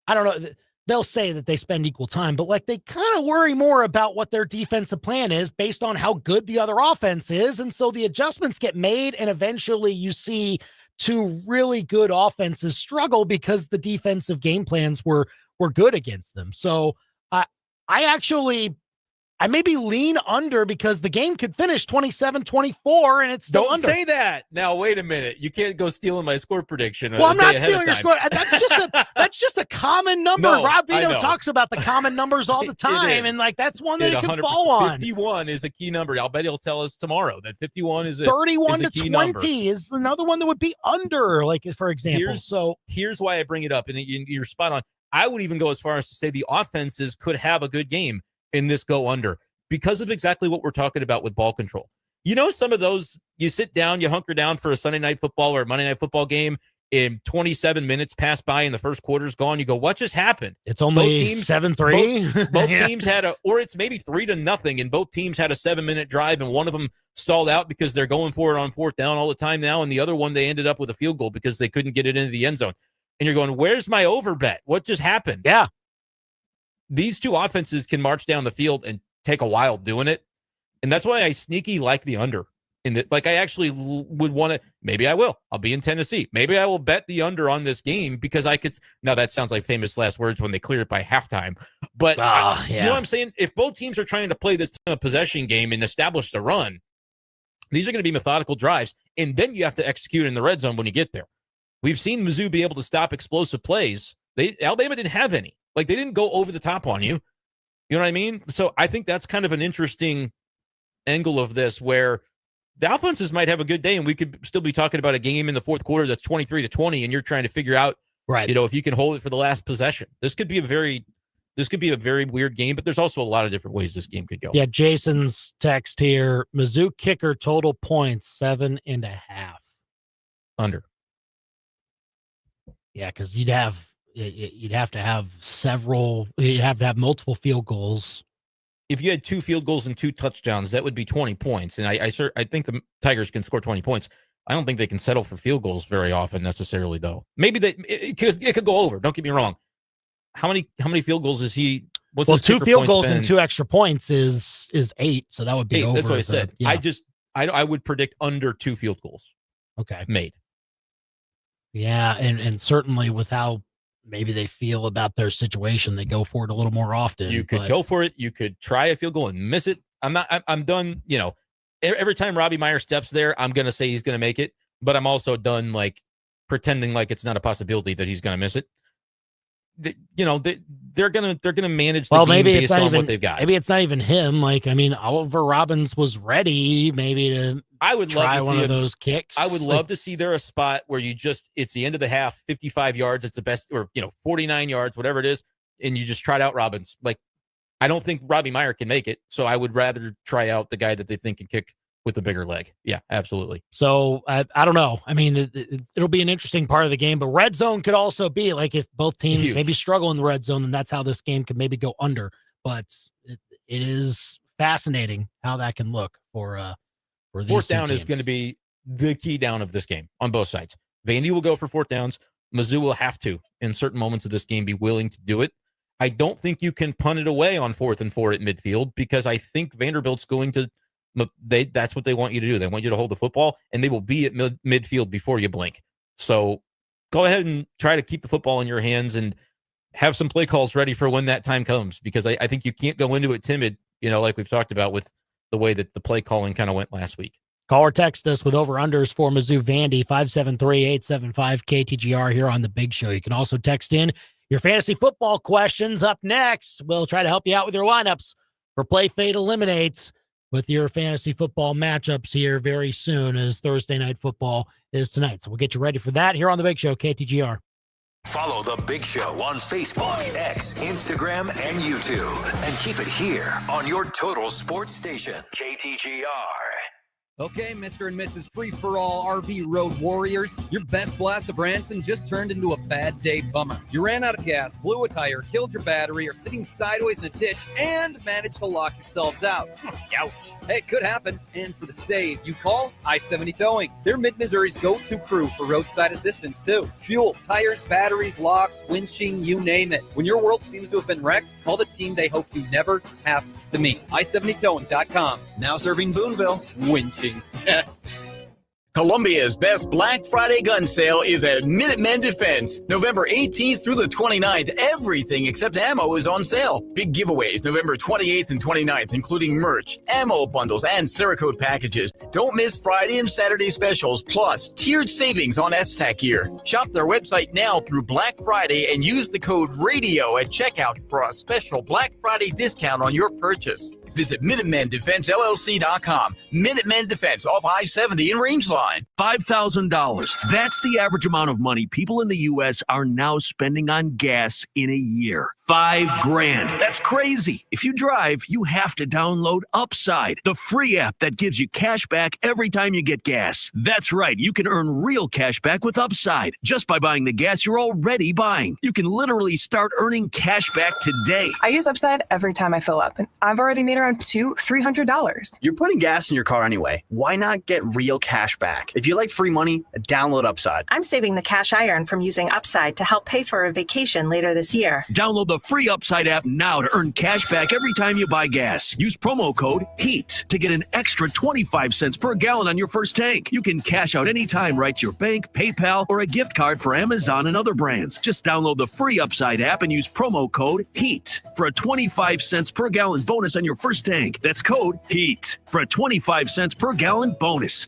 I don't know, they'll say that they spend equal time, but like they kind of worry more about what their defensive plan is based on how good the other offense is. And so the adjustments get made and eventually you see two really good offenses struggle because the defensive game plans were good against them. So I maybe lean under because the game could finish 27-24 and it's still Don't under. say that. Now, wait a minute. You can't go stealing my score prediction. Well, I'm not stealing your score. That's just a common number. No, Rob Vito talks about the common numbers all the time, and like that's one that it can fall on. 51 is a key number. I'll bet he'll tell us tomorrow that 51 is 31 to 20 number. is another one that would be under, like for example. Here's why I bring it up, and you're spot on. I would even go as far as to say the offenses could have a good game in this go under because of exactly what we're talking about with ball control. You know, some of those, you sit down, you hunker down for a Sunday night football or a Monday night football game, and 27 minutes pass by and the first quarter's gone. You go, what just happened? It's only 7-3. Both teams had or it's maybe 3-0, and both teams had a 7-minute drive, and one of them stalled out because they're going for it on fourth down all the time now, and the other one, they ended up with a field goal because they couldn't get it into the end zone. And you're going, where's my over bet? What just happened? Yeah. These two offenses can march down the field and take a while doing it. And that's why I sneaky like the under. Like I actually would want to, maybe I will. I'll be in Tennessee. Maybe I will bet the under on this game because I could. Now that sounds like famous last words when they clear it by halftime. But you know what I'm saying? If both teams are trying to play this possession game and establish the run, these are going to be methodical drives. And then you have to execute in the red zone when you get there. We've seen Mizzou be able to stop explosive plays. Alabama didn't have any. Like, they didn't go over the top on you. You know what I mean? So I think that's kind of an interesting angle of this where the offenses might have a good day and we could still be talking about a game in the fourth quarter that's 23-20 and you're trying to figure out, right, you know, if you can hold it for the last possession. This could be a very weird game, but there's also a lot of different ways this game could go. Yeah, Jason's text here, Mizzou kicker total points 7.5. Under. Yeah, because you'd have to have multiple field goals if you had 2 field goals and 2 touchdowns, that would be 20 points. And I think the Tigers can score 20 points. I don't think they can settle for field goals very often necessarily, though. Maybe it could go over. Don't get me wrong. How many field goals is he? What's his 2 field goals and 2 extra points is 8, so that would be 8. over. That's what I said. Yeah. I would predict under 2 field goals. Okay, made. Yeah, and certainly with how maybe they feel about their situation, they go for it a little more often. You could go for it. You could try a field goal and miss it. I'm done. Every time Robbie Meyer steps there, I'm going to say he's going to make it, but I'm also done like pretending like it's not a possibility that he's going to miss it. They're gonna manage the game based on what they've got. Maybe it's not even him. Oliver Robbins was ready maybe to try one of those kicks. I would love to see there a spot where it's the end of the half, 55 yards, it's the best, or 49 yards, whatever it is, and you just tried out Robbins. I don't think Robbie Meyer can make it, so I would rather try out the guy that they think can kick with the bigger leg. Yeah, absolutely. So I don't know. I mean, it'll be an interesting part of the game, but red zone could also be if both teams maybe struggle in the red zone, then that's how this game could maybe go under. But it is fascinating how that can look for these 4th down teams. is going to be the key down of this game on both sides. Vandy will go for 4th downs. Mizzou will have to, in certain moments of this game, be willing to do it. I don't think you can punt it away on 4th and 4 at midfield, because I think Vanderbilt's going to. That's what they want you to do. They want you to hold the football, and they will be at midfield before you blink. So go ahead and try to keep the football in your hands and have some play calls ready for when that time comes, because I think you can't go into it timid, like we've talked about with the way that the play calling kind of went last week. Call or text us with over-unders for Mizzou Vandy, 573-875-KTGR here on The Big Show. You can also text in your fantasy football questions up next. We'll try to help you out with your lineups for Play Fade Eliminates with your fantasy football matchups here very soon, as Thursday Night Football is tonight. So we'll get you ready for that here on The Big Show, KTGR. Follow The Big Show on Facebook, X, Instagram, and YouTube. And keep it here on your total sports station, KTGR. Okay, Mr. and Mrs. Free-for-all RV Road Warriors, your best blast of Branson just turned into a bad day bummer. You ran out of gas, blew a tire, killed your battery, are sitting sideways in a ditch, and managed to lock yourselves out. Ouch. Hey, it could happen. And for the save, you call I-70 Towing. They're Mid-Missouri's go-to crew for roadside assistance, too. Fuel, tires, batteries, locks, winching, you name it. When your world seems to have been wrecked, call the team they hope you never have to meet. I-70towing.com. Now serving Boonville. Winching. Columbia's best Black Friday gun sale is at Minutemen Defense. November 18th through the 29th, everything except ammo is on sale. Big giveaways November 28th and 29th, including merch, ammo bundles, and Cerakote packages. Don't miss Friday and Saturday specials, plus tiered savings on STAC gear. Shop their website now through Black Friday and use the code RADIO at checkout for a special Black Friday discount on your purchase. Visit MinutemenDefenseLLC.com. Minutemen Defense off I-70 in Rangeline. $5,000. That's the average amount of money people in the U.S. are now spending on gas in a year. $5,000. That's crazy. If you drive, you have to download Upside, the free app that gives you cash back every time you get gas. That's right. You can earn real cash back with Upside just by buying the gas you're already buying. You can literally start earning cash back today. I use Upside every time I fill up, and I've already made around $200-$300. You're putting gas in your car anyway. Why not get real cash back? If you like free money, download Upside. I'm saving the cash I earn from using Upside to help pay for a vacation later this year. Download the free Upside app now to earn cash back every time you buy gas. Use promo code HEAT to get an extra 25 cents per gallon on your first tank. You can cash out anytime right to your bank, PayPal, or a gift card for Amazon and other brands. Just download the free Upside app and use promo code HEAT for a 25 cents per gallon bonus on your first tank. That's code HEAT for a 25 cents per gallon bonus.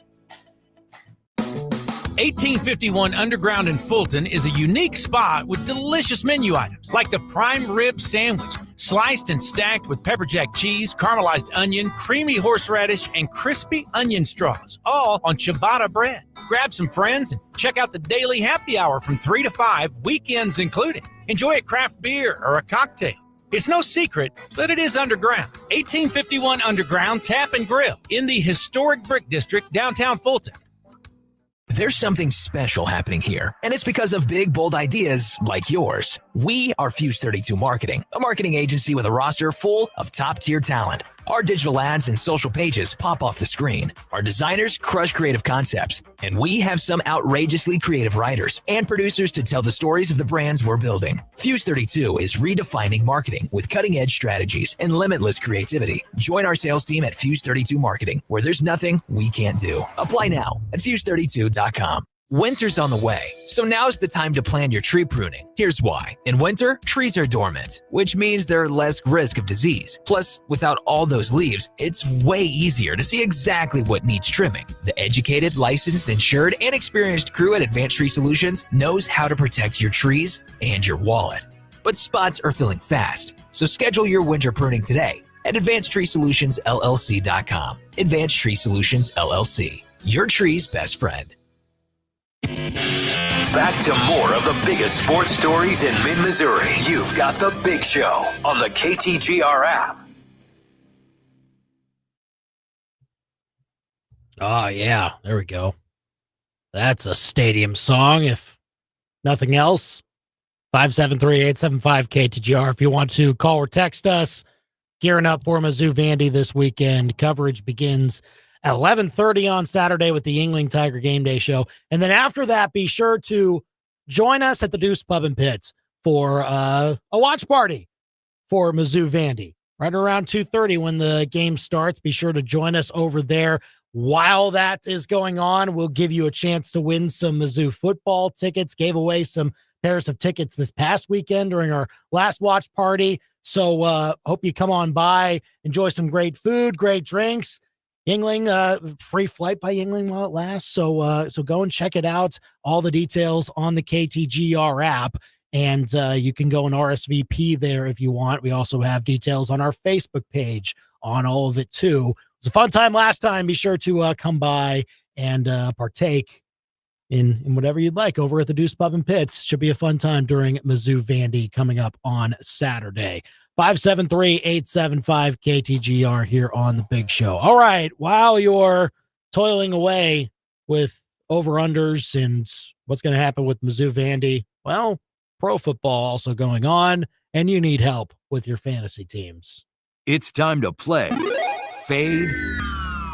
1851 Underground in Fulton is a unique spot with delicious menu items like the prime rib sandwich, sliced and stacked with pepper jack cheese, caramelized onion, creamy horseradish, and crispy onion straws, all on ciabatta bread. Grab some friends and check out the daily happy hour from 3 to 5, weekends included. Enjoy a craft beer or a cocktail. It's no secret that it is underground. 1851 Underground Tap and Grill in the historic Brick District, downtown Fulton. There's something special happening here, and it's because of big, bold ideas like yours. We are Fuse 32 Marketing, a marketing agency with a roster full of top-tier talent. Our digital ads and social pages pop off the screen. Our designers crush creative concepts, and we have some outrageously creative writers and producers to tell the stories of the brands we're building. Fuse 32 is redefining marketing with cutting-edge strategies and limitless creativity. Join our sales team at Fuse 32 Marketing, where there's nothing we can't do. Apply now at Fuse32.com. Winter's on the way, so now's the time to plan your tree pruning. Here's why. In winter, trees are dormant, which means there's less risk of disease. Plus, without all those leaves, it's way easier to see exactly what needs trimming. The educated, licensed, insured, and experienced crew at Advanced Tree Solutions knows how to protect your trees and your wallet. But spots are filling fast, so schedule your winter pruning today at AdvancedTreeSolutionsLLC.com. Advanced Tree Solutions, LLC. Your tree's best friend. Back to more of the biggest sports stories in mid-Missouri. You've got The Big Show on the KTGR app. Oh, yeah. There we go. That's a stadium song, if nothing else. 573-875-KTGR if you want to call or text us. Gearing up for Mizzou Vandy this weekend. Coverage begins at 11:30 on Saturday with the Yuengling Tiger Game Day Show. And then after that, be sure to join us at the Deuce Pub and Pits for a watch party for Mizzou Vandy. Right around 2:30 when the game starts. Be sure to join us over there. While that is going on, we'll give you a chance to win some Mizzou football tickets. Gave away some pairs of tickets this past weekend during our last watch party. So hope you come on by, enjoy some great food, great drinks. Yuengling, free flight by Yuengling while it lasts. So go and check it out. All the details on the KTGR app. And you can go and RSVP there if you want. We also have details on our Facebook page on all of it, too. It was a fun time last time. Be sure to come by and partake in whatever you'd like over at the Deuce Pub and Pits. Should be a fun time during Mizzou Vandy coming up on Saturday. 573-875-KTGR here on The Big Show. All right, while you're toiling away with over-unders and what's going to happen with Mizzou Vandy, well, pro football also going on, and you need help with your fantasy teams. It's time to play Fade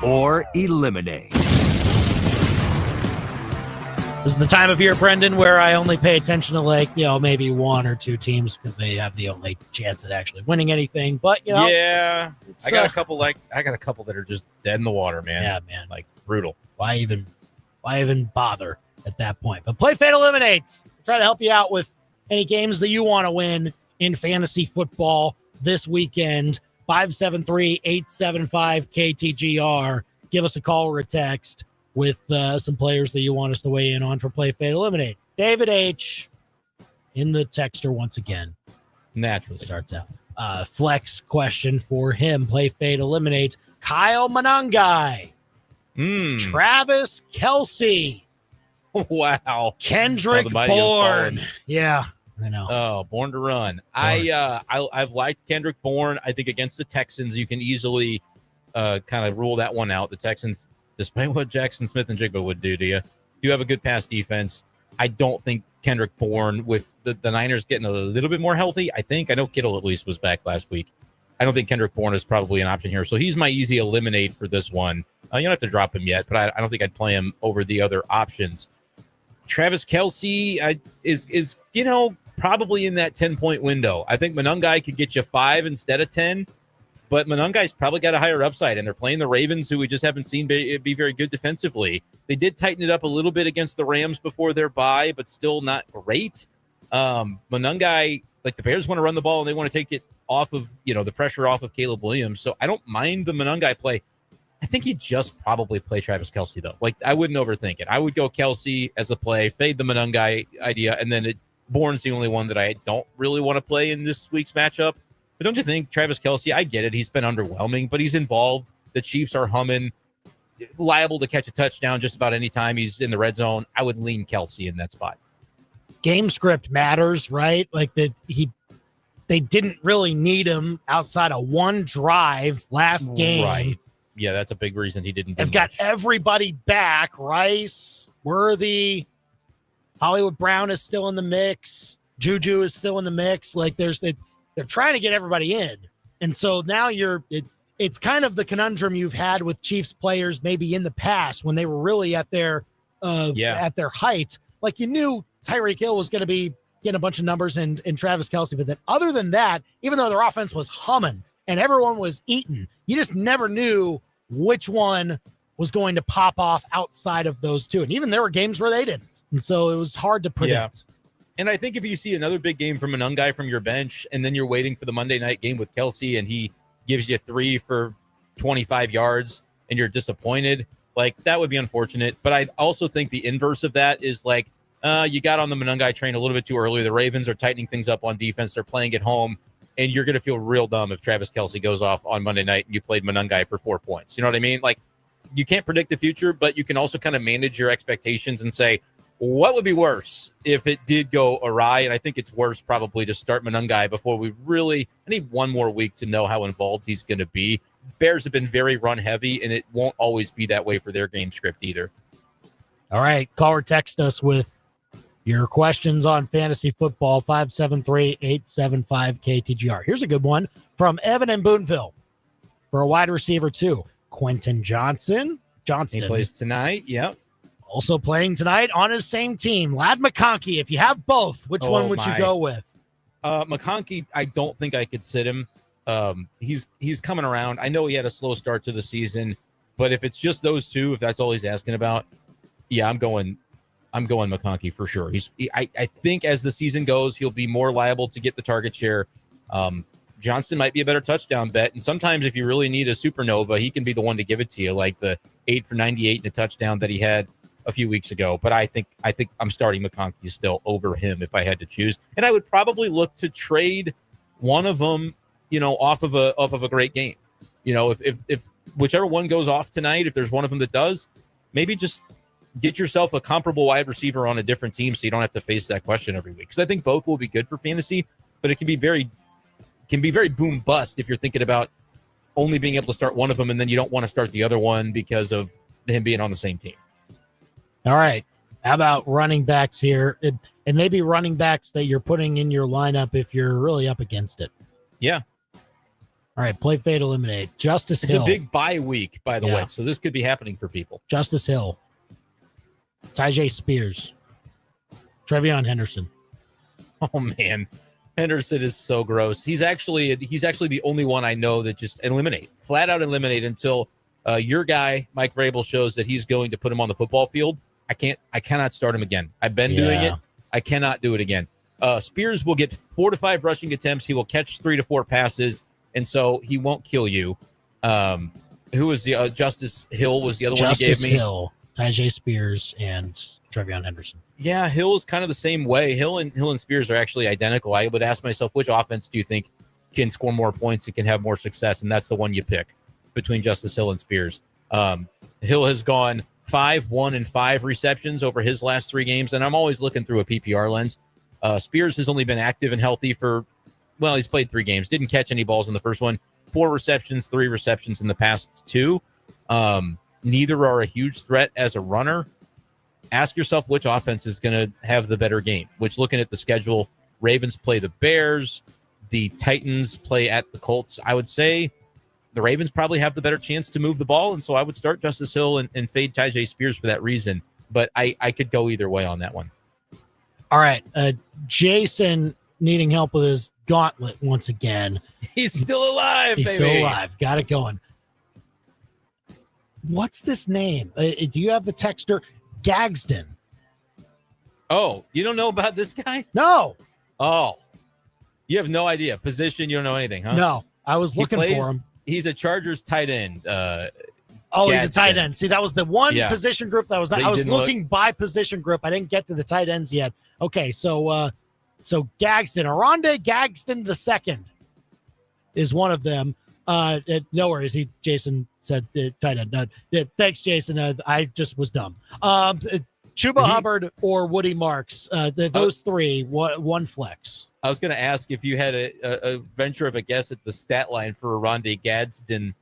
or Eliminate. This is the time of year, Brenden, where I only pay attention to maybe one or two teams because they have the only chance at actually winning anything. But yeah, I got a couple that are just dead in the water, man. Yeah, man, like brutal. Why even bother at that point? But play Fade Eliminate. Try to help you out with any games that you want to win in fantasy football this weekend. 573-875-KTGR. Give us a call or a text with some players that you want us to weigh in on for Play Fade Eliminate. David H. in the texter once again. Naturally. Starts out. Flex question for him. Play Fade Eliminate. Kyle Monangai. Travis Kelce. Wow. Kendrick Bourne. Yeah, I know. Oh, Born to Run. I've liked Kendrick Bourne. I think against the Texans, you can easily kind of rule that one out. The Texans, despite what Jackson Smith and Jigba would do to you, do have a good pass defense. I don't think Kendrick Bourne, with the Niners getting a little bit more healthy, I know Kittle at least was back last week. I don't think Kendrick Bourne is probably an option here. So he's my easy eliminate for this one. You don't have to drop him yet, but I don't think I'd play him over the other options. Travis Kelce is probably in that 10-point window. I think Monangai could get you 5 instead of 10, but Monangai's probably got a higher upside, and they're playing the Ravens, who we just haven't seen be very good defensively. They did tighten it up a little bit against the Rams before their bye, but still not great. Monangai, the Bears want to run the ball, and they want to take it off of, the pressure off of Caleb Williams, so I don't mind the Monangai play. I think you just probably play Travis Kelce, though. I wouldn't overthink it. I would go Kelce as the play, fade the Monangai idea, and then Bourne's the only one that I don't really want to play in this week's matchup. But don't you think Travis Kelce, I get it, he's been underwhelming, but he's involved. The Chiefs are humming, liable to catch a touchdown just about any time he's in the red zone. I would lean Kelce in that spot. Game script matters, right? They didn't really need him outside of one drive last game. Right. Yeah, that's a big reason he didn't do They've got everybody back. Rice, Worthy, Hollywood Brown is still in the mix. Juju is still in the mix. Like they're trying to get everybody in. And so now it's kind of the conundrum you've had with Chiefs players maybe in the past when they were really at their height. Like you knew Tyreek Hill was going to be getting a bunch of numbers and Travis Kelce. But then other than that, even though their offense was humming and everyone was eating, you just never knew which one was going to pop off outside of those two. And even there were games where they didn't. And so it was hard to predict. Yeah. And I think if you see another big game from an young guy from your bench, and then you're waiting for the Monday night game with Kelce and he gives you 3 for 25 yards and you're disappointed, like that would be unfortunate. But I also think the inverse of that is like, you got on the Monangai train a little bit too early. The Ravens are tightening things up on defense. They're playing at home. And you're going to feel real dumb if Travis Kelce goes off on Monday night and you played Monangai for 4 points. You know what I mean? Like, you can't predict the future, but you can also kind of manage your expectations and say, what would be worse if it did go awry? And I think it's worse probably to start Monangai before we really – I need one more week to know how involved he's going to be. Bears have been very run-heavy, and it won't always be that way for their game script either. All right, call or text us with your questions on fantasy football, 573-875-KTGR. Here's a good one from Evan in Boonville for a wide receiver, too. Quentin Johnston. He plays tonight, yep. Also playing tonight on his same team. Ladd McConkey, if you have both, which one would you go with? McConkey, I don't think I could sit him. He's coming around. I know he had a slow start to the season, but if it's just those two, if that's all he's asking about, yeah, I'm going McConkey for sure. I think as the season goes, he'll be more liable to get the target share. Johnston might be a better touchdown bet. And sometimes if you really need a supernova, he can be the one to give it to you, like the 8 for 98 and a touchdown that he had a few weeks ago. But I think I'm starting McConkey still over him if I had to choose. And I would probably look to trade one of them, off of a great game. If whichever one goes off tonight, if there's one of them that does, maybe just get yourself a comparable wide receiver on a different team so you don't have to face that question every week. Because I think both will be good for fantasy, but it can be very boom bust if you're thinking about only being able to start one of them and then you don't want to start the other one because of him being on the same team. All right. How about running backs here? And maybe running backs that you're putting in your lineup if you're really up against it. Yeah. All right. Play, fade, eliminate. Justice Hill. It's a big bye week, by the way. So this could be happening for people. Justice Hill. Tyjae Spears. Trevion Henderson. Oh, man. Henderson is so gross. He's actually the only one I know that just flat out eliminate until your guy, Mike Vrabel, shows that he's going to put him on the football field. I cannot start him again. I've been doing it. I cannot do it again. Spears will get 4 to 5 rushing attempts. He will catch 3 to 4 passes, and so he won't kill you. Who was the Justice Hill was the other one he gave me? Justice Hill, Tyjae Spears, and Trevion Henderson. Yeah, Hill is kind of the same way. Hill and Spears are actually identical. I would ask myself, which offense do you think can score more points and can have more success? And that's the one you pick between Justice Hill and Spears. Hill has gone 5, 1, and 5 receptions over his last 3 games, and I'm always looking through a PPR lens. Spears has only been active and healthy he's played 3 games. Didn't catch any balls in the first one. 4 receptions, 3 receptions in the past 2. Neither are a huge threat as a runner. Ask yourself which offense is going to have the better game, which looking at the schedule, Ravens play the Bears, the Titans play at the Colts. I would say the Ravens probably have the better chance to move the ball, and so I would start Justice Hill and fade Tyjae Spears for that reason, but I could go either way on that one. All right, Jason needing help with his gauntlet once again. He's still alive, He's baby. still alive. Got it going. What's this name? Do you have the texter? Gagsden. Oh, you don't know about this guy? No. Oh, you have no idea. Position, you don't know anything, huh? No, I was looking for him. He's a Chargers tight end. He's a tight end. See, that was the one position group that was not. I was looking by position group. I didn't get to the tight ends yet. Okay, so Gagsden, Aronde Gagsden II is one of them. No worries. Jason said tight end. Thanks, Jason. I just was dumb. Chuba Hubbard or Woody Marks. Those 3, one flex. I was going to ask if you had a venture of a guess at the stat line for Aronde Gadsden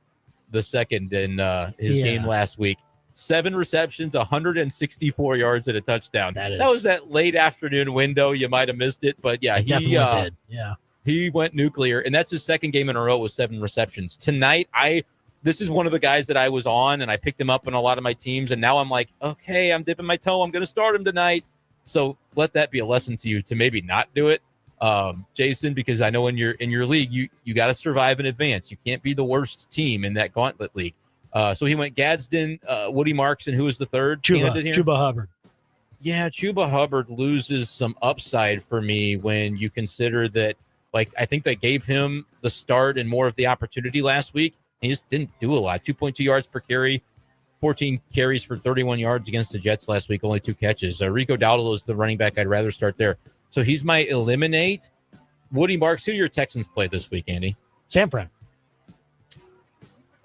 II in his game last week. 7 receptions, 164 yards and a touchdown. That was that late afternoon window. You might have missed it, but yeah, He definitely did. Yeah. He went nuclear, and that's his second game in a row with 7 receptions. Tonight, this is one of the guys that I was on, and I picked him up in a lot of my teams, and now I'm like, okay, I'm dipping my toe. I'm going to start him tonight. So let that be a lesson to you to maybe not do it, Jason, because I know in your league, you got to survive in advance. You can't be the worst team in that gauntlet league. So he went Gadsden, Woody Marks, and who was the third candidate here? Chuba Hubbard. Yeah, Chuba Hubbard loses some upside for me when you consider that, like, I think they gave him the start and more of the opportunity last week. He just didn't do a lot. 2.2 yards per carry, 14 carries for 31 yards against the Jets last week, only 2 catches. Rico Dowdle is the running back. I'd rather start there. So he's my eliminate. Woody Marks, who do your Texans play this week, Andy? San Fran.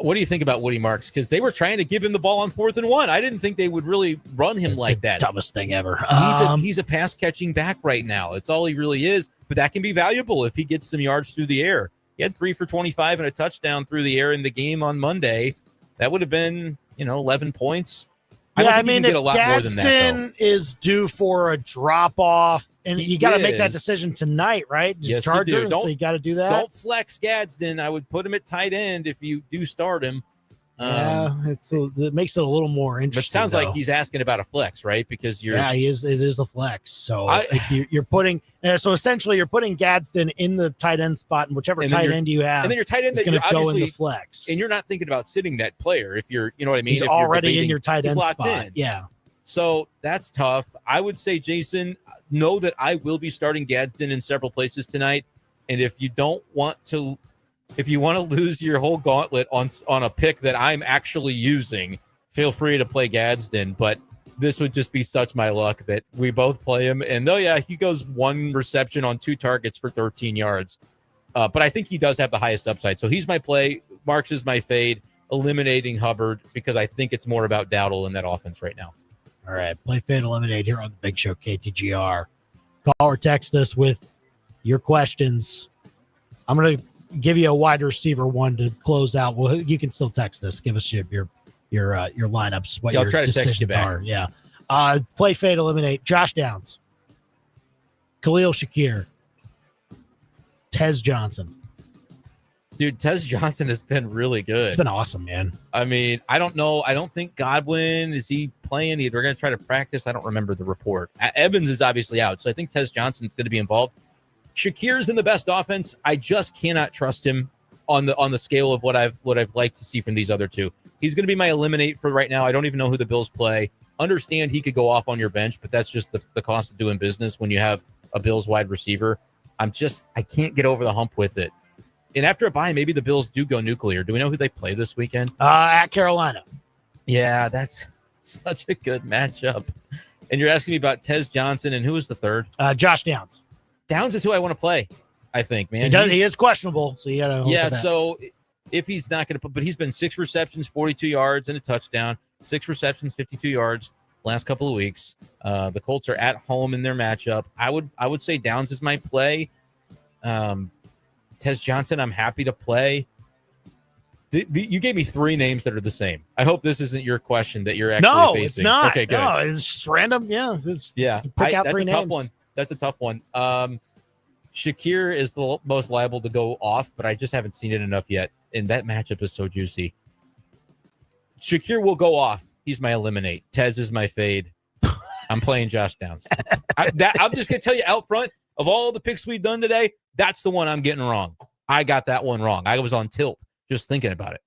What do you think about Woody Marks? Because they were trying to give him the ball on 4th and 1. I didn't think they would really run him like that. Dumbest thing ever. He's a pass catching back right now. It's all he really is. But that can be valuable if he gets some yards through the air. He had 3 for 25 and a touchdown through the air in the game on Monday. That would have been, 11 points. I mean, if get a lot more than that, Gadsden is due for a drop off, and you got to make that decision tonight, right? Yes, Charger, you do. So you got to do that. Don't flex Gadsden. I would put him at tight end if you do start him. It makes it a little more interesting. But it sounds like he's asking about a flex, right? Because he is. It is a flex. So you're putting. So essentially, you're putting Gadsden in the tight end spot, and whichever tight end you have, and then your tight end is going to go in the flex. And you're not thinking about sitting that player if you're, you know what I mean. He's if already in your tight end locked spot. In. Yeah. So that's tough. I would say, Jason, know that I will be starting Gadsden in several places tonight, and if you want to lose your whole gauntlet on a pick that I'm actually using, feel free to play Gadsden. But this would just be such my luck that we both play him. And he goes 1 reception on 2 targets for 13 yards. But I think he does have the highest upside. So he's my play. Marks is my fade, eliminating Hubbard because I think it's more about Dowdle in that offense right now. All right. Play, fade, eliminate here on the Big Show KTGR. Call or text us with your questions. I'm going to give you a wide receiver one to close out. Well, you can still text us. Give us your lineups. What I'll your try to text you decisions back. are. Yeah. Play, fade, eliminate. Josh Downs, Khalil Shakir, Tez Johnson. Dude, Tez Johnson has been really good. It's been awesome, man. I mean, I don't know. I don't think Godwin, is he playing? They're going to try to practice. I don't remember the report. Evans is obviously out, so I think Tez Johnson's going to be involved. Shakir's in the best offense. I just cannot trust him on the scale of what I've liked to see from these other two. He's going to be my eliminate for right now. I don't even know who the Bills play. Understand he could go off on your bench, but that's just the cost of doing business when you have a Bills wide receiver. I can't get over the hump with it. And after a bye, maybe the Bills do go nuclear. Do we know who they play this weekend? At Carolina. Yeah, that's such a good matchup. And you're asking me about Tez Johnson, and who is the third? Josh Downs. Downs is who I want to play, I think, man. He is questionable, so you got to. Yeah, so if he's not going to put, but he's been 6 receptions, 42 yards, and a touchdown. 6 receptions, 52 yards last couple of weeks. The Colts are at home in their matchup. I would say Downs is my play. Tez Johnson, I'm happy to play. You gave me 3 names that are the same. I hope this isn't your question that you're actually facing. No, it's not. Okay, good. No, it's just random. Yeah. Pick out 3 names. Tough one. That's a tough one. Shakir is the most liable to go off, but I just haven't seen it enough yet. And that matchup is so juicy. Shakir will go off. He's my eliminate. Tez is my fade. I'm playing Josh Downs. I'm just going to tell you out front, of all the picks we've done today, that's the one I'm getting wrong. I got that one wrong. I was on tilt just thinking about it.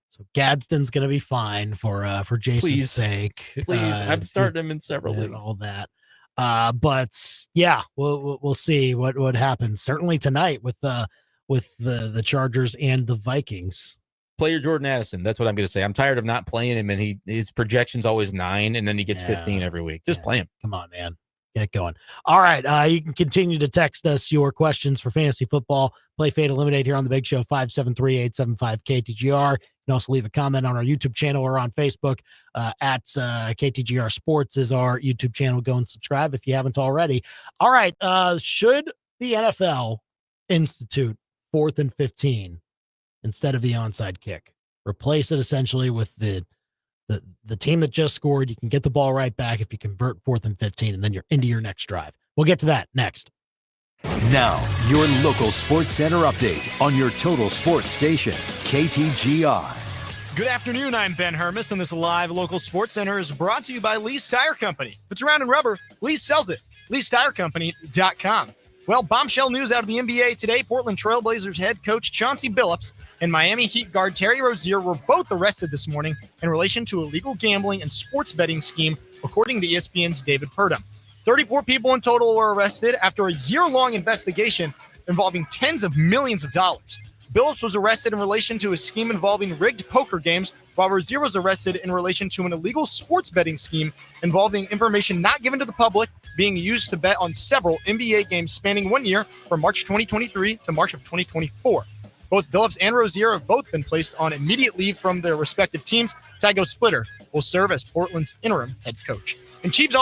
So Gadsden's going to be fine for Jason's sake. Please, I've started him in several leagues. All that. But yeah, we'll see what happens. Certainly tonight with the Chargers and the Vikings. Play your Jordan Addison. That's what I'm going to say. I'm tired of not playing him, and his projection's always 9, and then he gets 15 every week. Just play him. Come on, man. Get it going. All right. You can continue to text us your questions for fantasy football. Play, fade, eliminate here on the Big Show, 573-875-KTGR. You can also leave a comment on our YouTube channel or on Facebook at KTGR Sports is our YouTube channel. Go and subscribe if you haven't already. All right. Should the NFL institute 4th and 15 instead of the onside kick? Replace it essentially with the The team that just scored, you can get the ball right back if you convert 4th and 15, and then you're into your next drive. We'll get to that next. Now, your local sports center update on your total sports station, KTGR. Good afternoon, I'm Ben Hermes, and this live local sports center is brought to you by Lee's Tire Company. If it's around in rubber, Lee's sells it. Lee'sTireCompany.com. Well, bombshell news out of the NBA today. Portland Trailblazers head coach Chauncey Billups and Miami Heat guard Terry Rozier were both arrested this morning in relation to illegal gambling and sports betting scheme, according to ESPN's David Purdom. 34 people in total were arrested after a year-long investigation involving tens of millions of dollars. Billups was arrested in relation to a scheme involving rigged poker games, while Rozier was arrested in relation to an illegal sports betting scheme involving information not given to the public being used to bet on several NBA games spanning 1 year from March 2023 to March of 2024. Both Billups and Rozier have both been placed on immediate leave from their respective teams. Tygo Splitter will serve as Portland's interim head coach. And Chiefs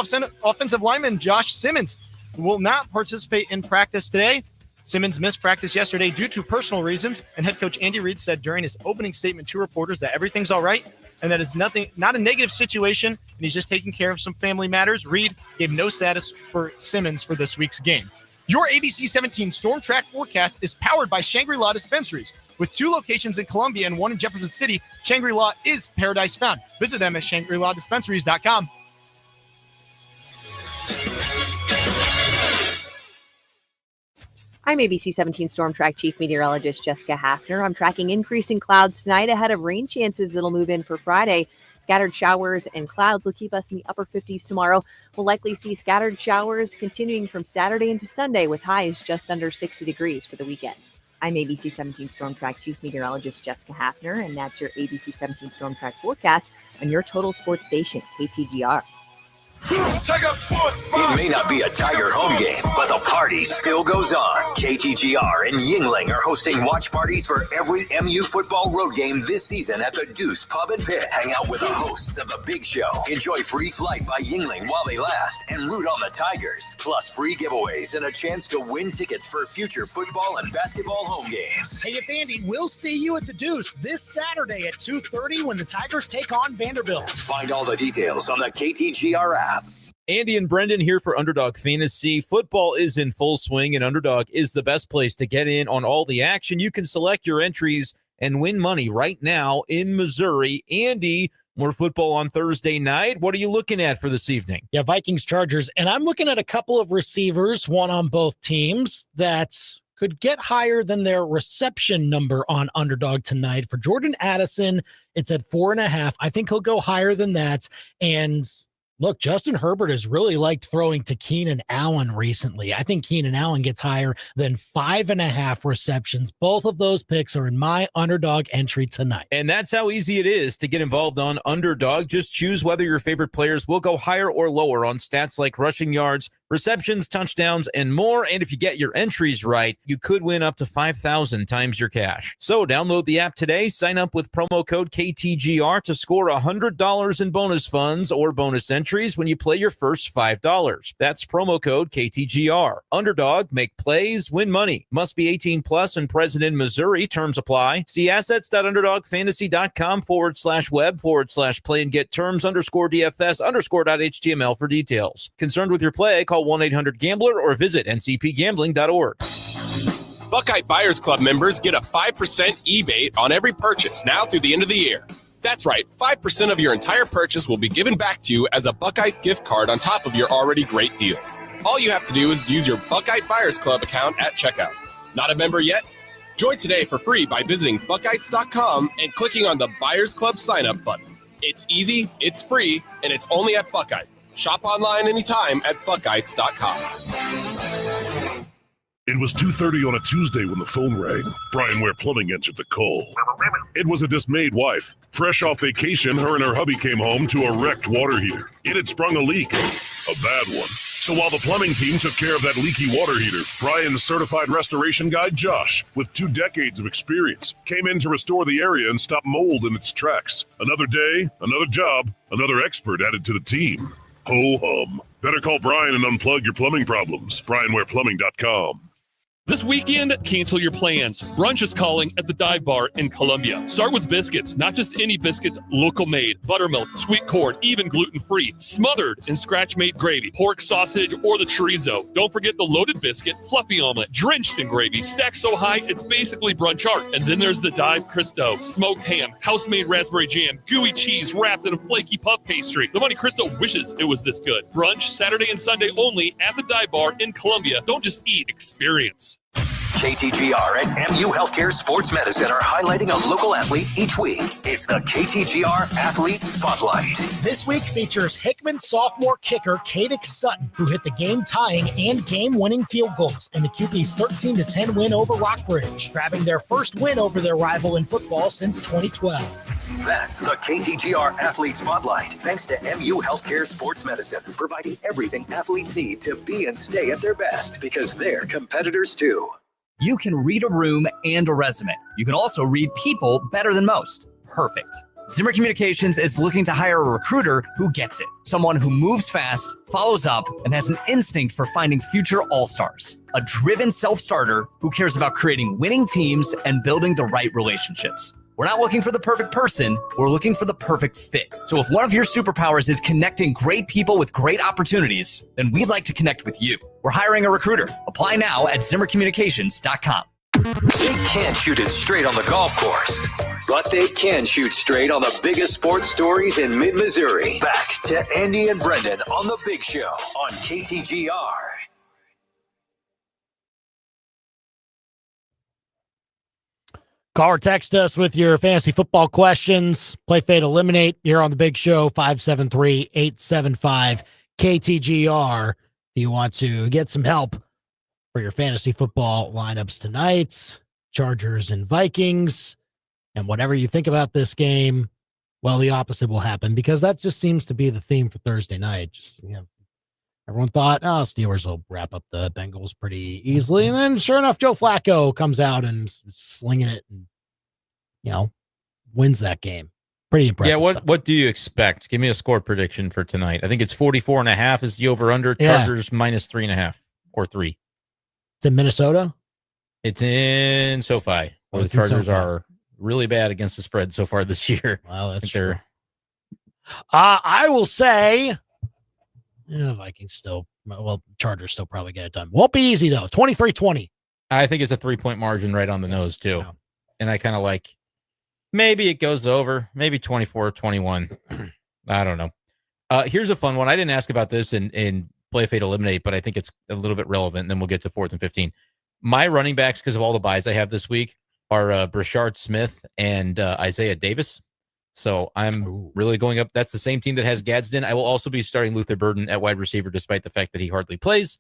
offensive lineman Josh Simmons will not participate in practice today. Simmons missed practice yesterday due to personal reasons, and head coach Andy Reid said during his opening statement to reporters that everything's all right and that it's not a negative situation, and he's just taking care of some family matters. Reid gave no status for Simmons for this week's game. Your ABC 17 Storm Track forecast is powered by Shangri-La Dispensaries. With 2 locations in Columbia and 1 in Jefferson City, Shangri-La is paradise found. Visit them at ShangriLaDispensaries.com. I'm ABC 17 Storm Track Chief Meteorologist Jessica Hafner. I'm tracking increasing clouds tonight ahead of rain chances that'll move in for Friday. Scattered showers and clouds will keep us in the upper 50s tomorrow. We'll likely see scattered showers continuing from Saturday into Sunday with highs just under 60 degrees for the weekend. I'm ABC 17 Storm Track Chief Meteorologist Jessica Hafner, and that's your ABC 17 Storm Track forecast on your total sports station, KTGR. It may not be a Tiger home game, but the party still goes on. KTGR and Yingling are hosting watch parties for every MU football road game this season at the Deuce Pub and Pit. Hang out with the hosts of the Big Show. Enjoy free flight by Yingling while they last and root on the Tigers. Plus free giveaways and a chance to win tickets for future football and basketball home games. Hey, it's Andy. We'll see you at the Deuce this Saturday at 2:30 when the Tigers take on Vanderbilt. Find all the details on the KTGR app. Andy and Brenden here for Underdog Fantasy. Football is in full swing, and Underdog is the best place to get in on all the action. You can select your entries and win money right now in Missouri. Andy, more football on Thursday night. What are you looking at for this evening? Yeah, Vikings, Chargers. And I'm looking at a couple of receivers, one on both teams, that could get higher than their reception number on Underdog tonight. For Jordan Addison, it's at 4.5. I think he'll go higher than that. And look, Justin Herbert has really liked throwing to Keenan Allen recently. I think Keenan Allen gets higher than 5.5 receptions. Both of those picks are in my Underdog entry tonight. And that's how easy it is to get involved on Underdog. Just choose whether your favorite players will go higher or lower on stats like rushing yards, receptions, touchdowns, and more. And if you get your entries right, you could win up to 5,000 times your cash. So download the app today, sign up with promo code KTGR to score $100 in bonus funds or bonus entries when you play your first $5. That's promo code KTGR. Underdog, make plays, win money. Must be 18 plus and present in Missouri. Terms apply. See assets.underdogfantasy.com/web/play and get terms _DFS_.html for details. Concerned with your play? Call 1-800-GAMBLER or visit ncpgambling.org. Buckeye Buyers Club members get a 5% rebate on every purchase now through the end of the year. That's right, 5% of your entire purchase will be given back to you as a Buckeye gift card on top of your already great deals. All you have to do is use your Buckeye Buyers Club account at checkout. Not a member yet? Join today for free by visiting Buckeyes.com and clicking on the Buyers Club sign-up button. It's easy, it's free, and it's only at Buckeye. Shop online anytime at Buckeyes.com. It was 2:30 on a Tuesday when the phone rang. Brian Ware Plumbing answered the call. It was a dismayed wife. Fresh off vacation, her and her hubby came home to a wrecked water heater. It had sprung a leak, a bad one. So while the plumbing team took care of that leaky water heater, Brian's certified restoration guy, Josh, with 2 decades of experience, came in to restore the area and stop mold in its tracks. Another day, another job, another expert added to the team. Ho hum. Better call Brian and unplug your plumbing problems. BrianWarePlumbing.com. This weekend, cancel your plans. Brunch is calling at the Dive Bar in Columbia. Start with biscuits, not just any biscuits, local made, buttermilk, sweet corn, even gluten-free, smothered in scratch-made gravy, pork sausage, or the chorizo. Don't forget the loaded biscuit, fluffy omelet, drenched in gravy, stacked so high it's basically brunch art. And then there's the Dive Cristo, smoked ham, house-made raspberry jam, gooey cheese wrapped in a flaky puff pastry. The Monte Cristo wishes it was this good. Brunch Saturday and Sunday only at the Dive Bar in Columbia. Don't just eat, experience. KTGR and MU Healthcare Sports Medicine are highlighting a local athlete each week. It's the KTGR Athlete Spotlight. This week features Hickman sophomore kicker Kadek Sutton, who hit the game-tying and game-winning field goals in the QB's 13-10 win over Rockbridge, grabbing their first win over their rival in football since 2012. That's the KTGR Athlete Spotlight, thanks to MU Healthcare Sports Medicine, providing everything athletes need to be and stay at their best, because they're competitors too. You can read a room and a resume. You can also read people better than most. Perfect. Zimmer Communications is looking to hire a recruiter who gets it. Someone who moves fast, follows up, and has an instinct for finding future all-stars. A driven self-starter who cares about creating winning teams and building the right relationships. We're not looking for the perfect person, we're looking for the perfect fit. So if one of your superpowers is connecting great people with great opportunities, then we'd like to connect with you. We're hiring a recruiter. Apply now at ZimmerCommunications.com. They can't shoot it straight on the golf course, but they can shoot straight on the biggest sports stories in mid-Missouri. Back to Andy and Brenden on The Big Show on KTGR. Call or text us with your fantasy football questions. Play Fade Eliminate here on The Big Show, 573-875-KTGR. If you want to get some help for your fantasy football lineups tonight, Chargers and Vikings, and whatever you think about this game, well, the opposite will happen, because that just seems to be the theme for Thursday night. Just, everyone thought, Steelers will wrap up the Bengals pretty easily. And then sure enough, Joe Flacco comes out and slinging it and, wins that game. Pretty impressive. Yeah. What do you expect? Give me a score prediction for tonight. I think it's 44.5 is the over under. Chargers minus 3.5 or 3. It's in Minnesota. It's in SoFi, where the Chargers are really bad against the spread so far this year. Wow, that's true. I will say, Vikings still, Chargers still probably get it done. Won't be easy, though. 23-20. I think it's a 3-point margin right on the nose, too. Yeah. And I kind of like, maybe it goes over, maybe 24-21. I don't know. Here's a fun one. I didn't ask about this in Play Fade Eliminate, but I think it's a little bit relevant. And then we'll get to 4th and 15. My running backs, because of all the buys I have this week, are Brashard Smith and Isaiah Davis. So I'm really going up. That's the same team that has Gadsden. I will also be starting Luther Burden at wide receiver, despite the fact that he hardly plays,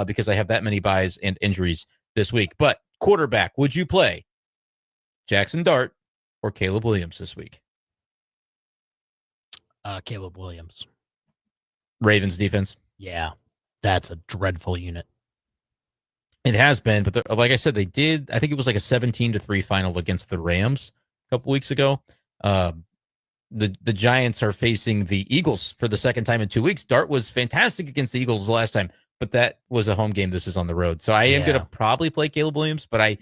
because I have that many buys and injuries this week. But quarterback, would you play Jackson Dart or Caleb Williams this week? Caleb Williams. Ravens defense. Yeah, that's a dreadful unit. It has been, but like I said, they did. I think it was like a 17-3 final against the Rams a couple weeks ago. The Giants are facing the Eagles for the second time in 2 weeks. Dart was fantastic against the Eagles the last time, but that was a home game. This is on the road. So I am going to probably play Caleb Williams, but I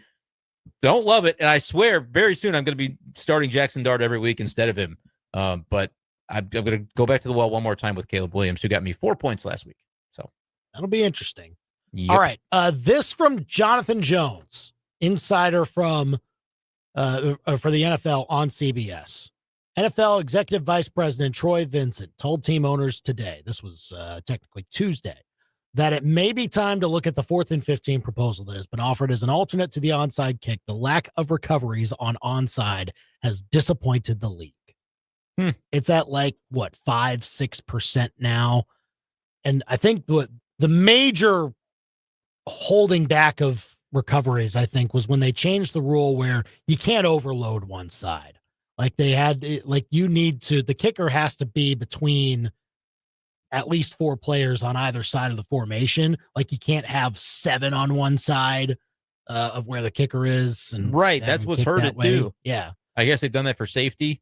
don't love it. And I swear very soon I'm going to be starting Jackson Dart every week instead of him. But I'm going to go back to the well one more time with Caleb Williams, who got me 4 points last week. So that'll be interesting. Yep. All right. This from Jonathan Jones, insider from for the NFL on CBS. NFL Executive Vice President Troy Vincent told team owners today, this was technically Tuesday, that it may be time to look at the 4th and 15 proposal that has been offered as an alternate to the onside kick. The lack of recoveries on onside has disappointed the league. It's at 5-6% now. And I think what the major holding back of recoveries, I think, was when they changed the rule where you can't overload one side. They had, the kicker has to be between at least 4 players on either side of the formation. You can't have 7 on one side of where the kicker is. And right. That's what's hurt it too. Yeah. I guess they've done that for safety.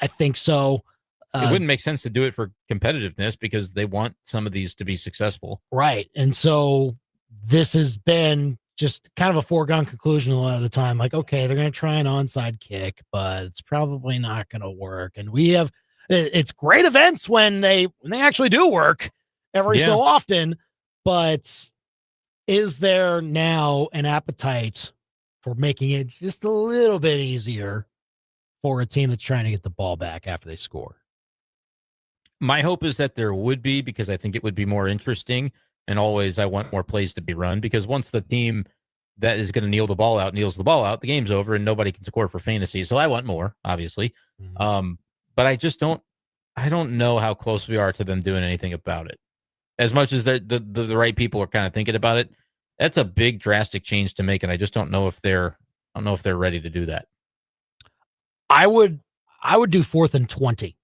I think so. It wouldn't make sense to do it for competitiveness because they want some of these to be successful. Right. And so this has been just kind of a foregone conclusion a lot of the time. Like, okay, they're going to try an onside kick, but it's probably not going to work. And it's great events when they actually do work every so often, but is there now an appetite for making it just a little bit easier for a team that's trying to get the ball back after they score? My hope is that there would be, because I think it would be more interesting. And always I want more plays to be run, because once the team that is going to kneels the ball out, the game's over and nobody can score for fantasy. So I want more, obviously. But I don't know how close we are to them doing anything about it. As much as the right people are kind of thinking about it, that's a big drastic change to make. And I just don't know if they're ready to do that. I would do 4th and 20.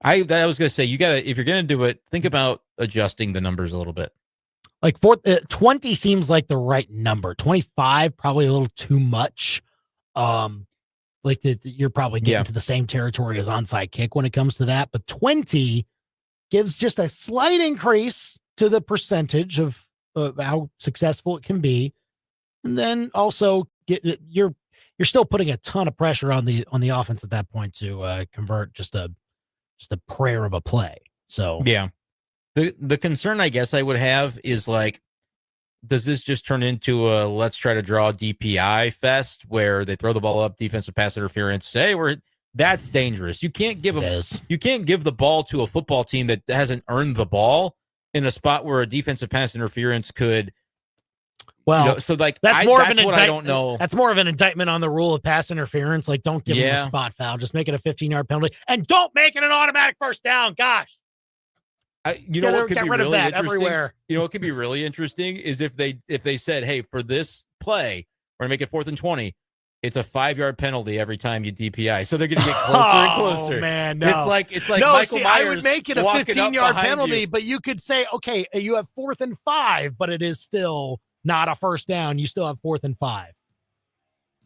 I was going to say, if you're going to do it, think about adjusting the numbers a little bit. Like 20 seems like the right number. 25, probably a little too much. You're probably getting to the same territory as onside kick when it comes to that. But 20 gives just a slight increase to the percentage of how successful it can be. And then also you're still putting a ton of pressure on the offense at that point to convert just a prayer of a play. So yeah. The concern I guess I would have is, like, does this just turn into a let's try to draw DPI fest where they throw the ball up, defensive pass interference? That's dangerous. You can't give the ball to a football team that hasn't earned the ball in a spot where a defensive pass interference could. Well, that's what I don't know. That's more of an indictment on the rule of pass interference. Like, don't give them a spot foul. Just make it a 15-yard penalty, and don't make it an automatic first down. Gosh. What could be really interesting? Everywhere. What could be really interesting is if they said, hey, for this play, we're gonna make it 4th and 20. It's a 5-yard penalty every time you DPI. So they're gonna get closer and closer. Oh man, no. It's like no, Michael Myers. I would make it a 15-yard penalty, but you could say, okay, you have 4th and 5, but it is still not a first down. You still have 4th and 5.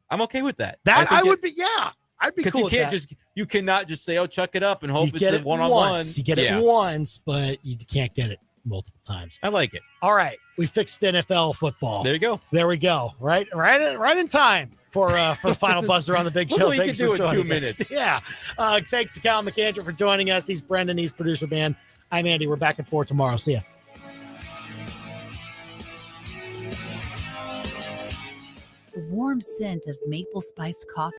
I'm okay with that. I would be, yeah. I'd be cool with that. You cannot just say, oh, chuck it up and hope it's a one-on-one. You get it once, but you can't get it multiple times. I like it. All right. We fixed NFL football. There you go. There we go. Right in time for the final buzzer on the big show. Well, you can do it 2 minutes. Yeah. Thanks to Calum McAndrew for joining us. He's Brenden. He's producer man. I'm Andy. We're back at 4 tomorrow. See ya. The warm scent of maple spiced coffee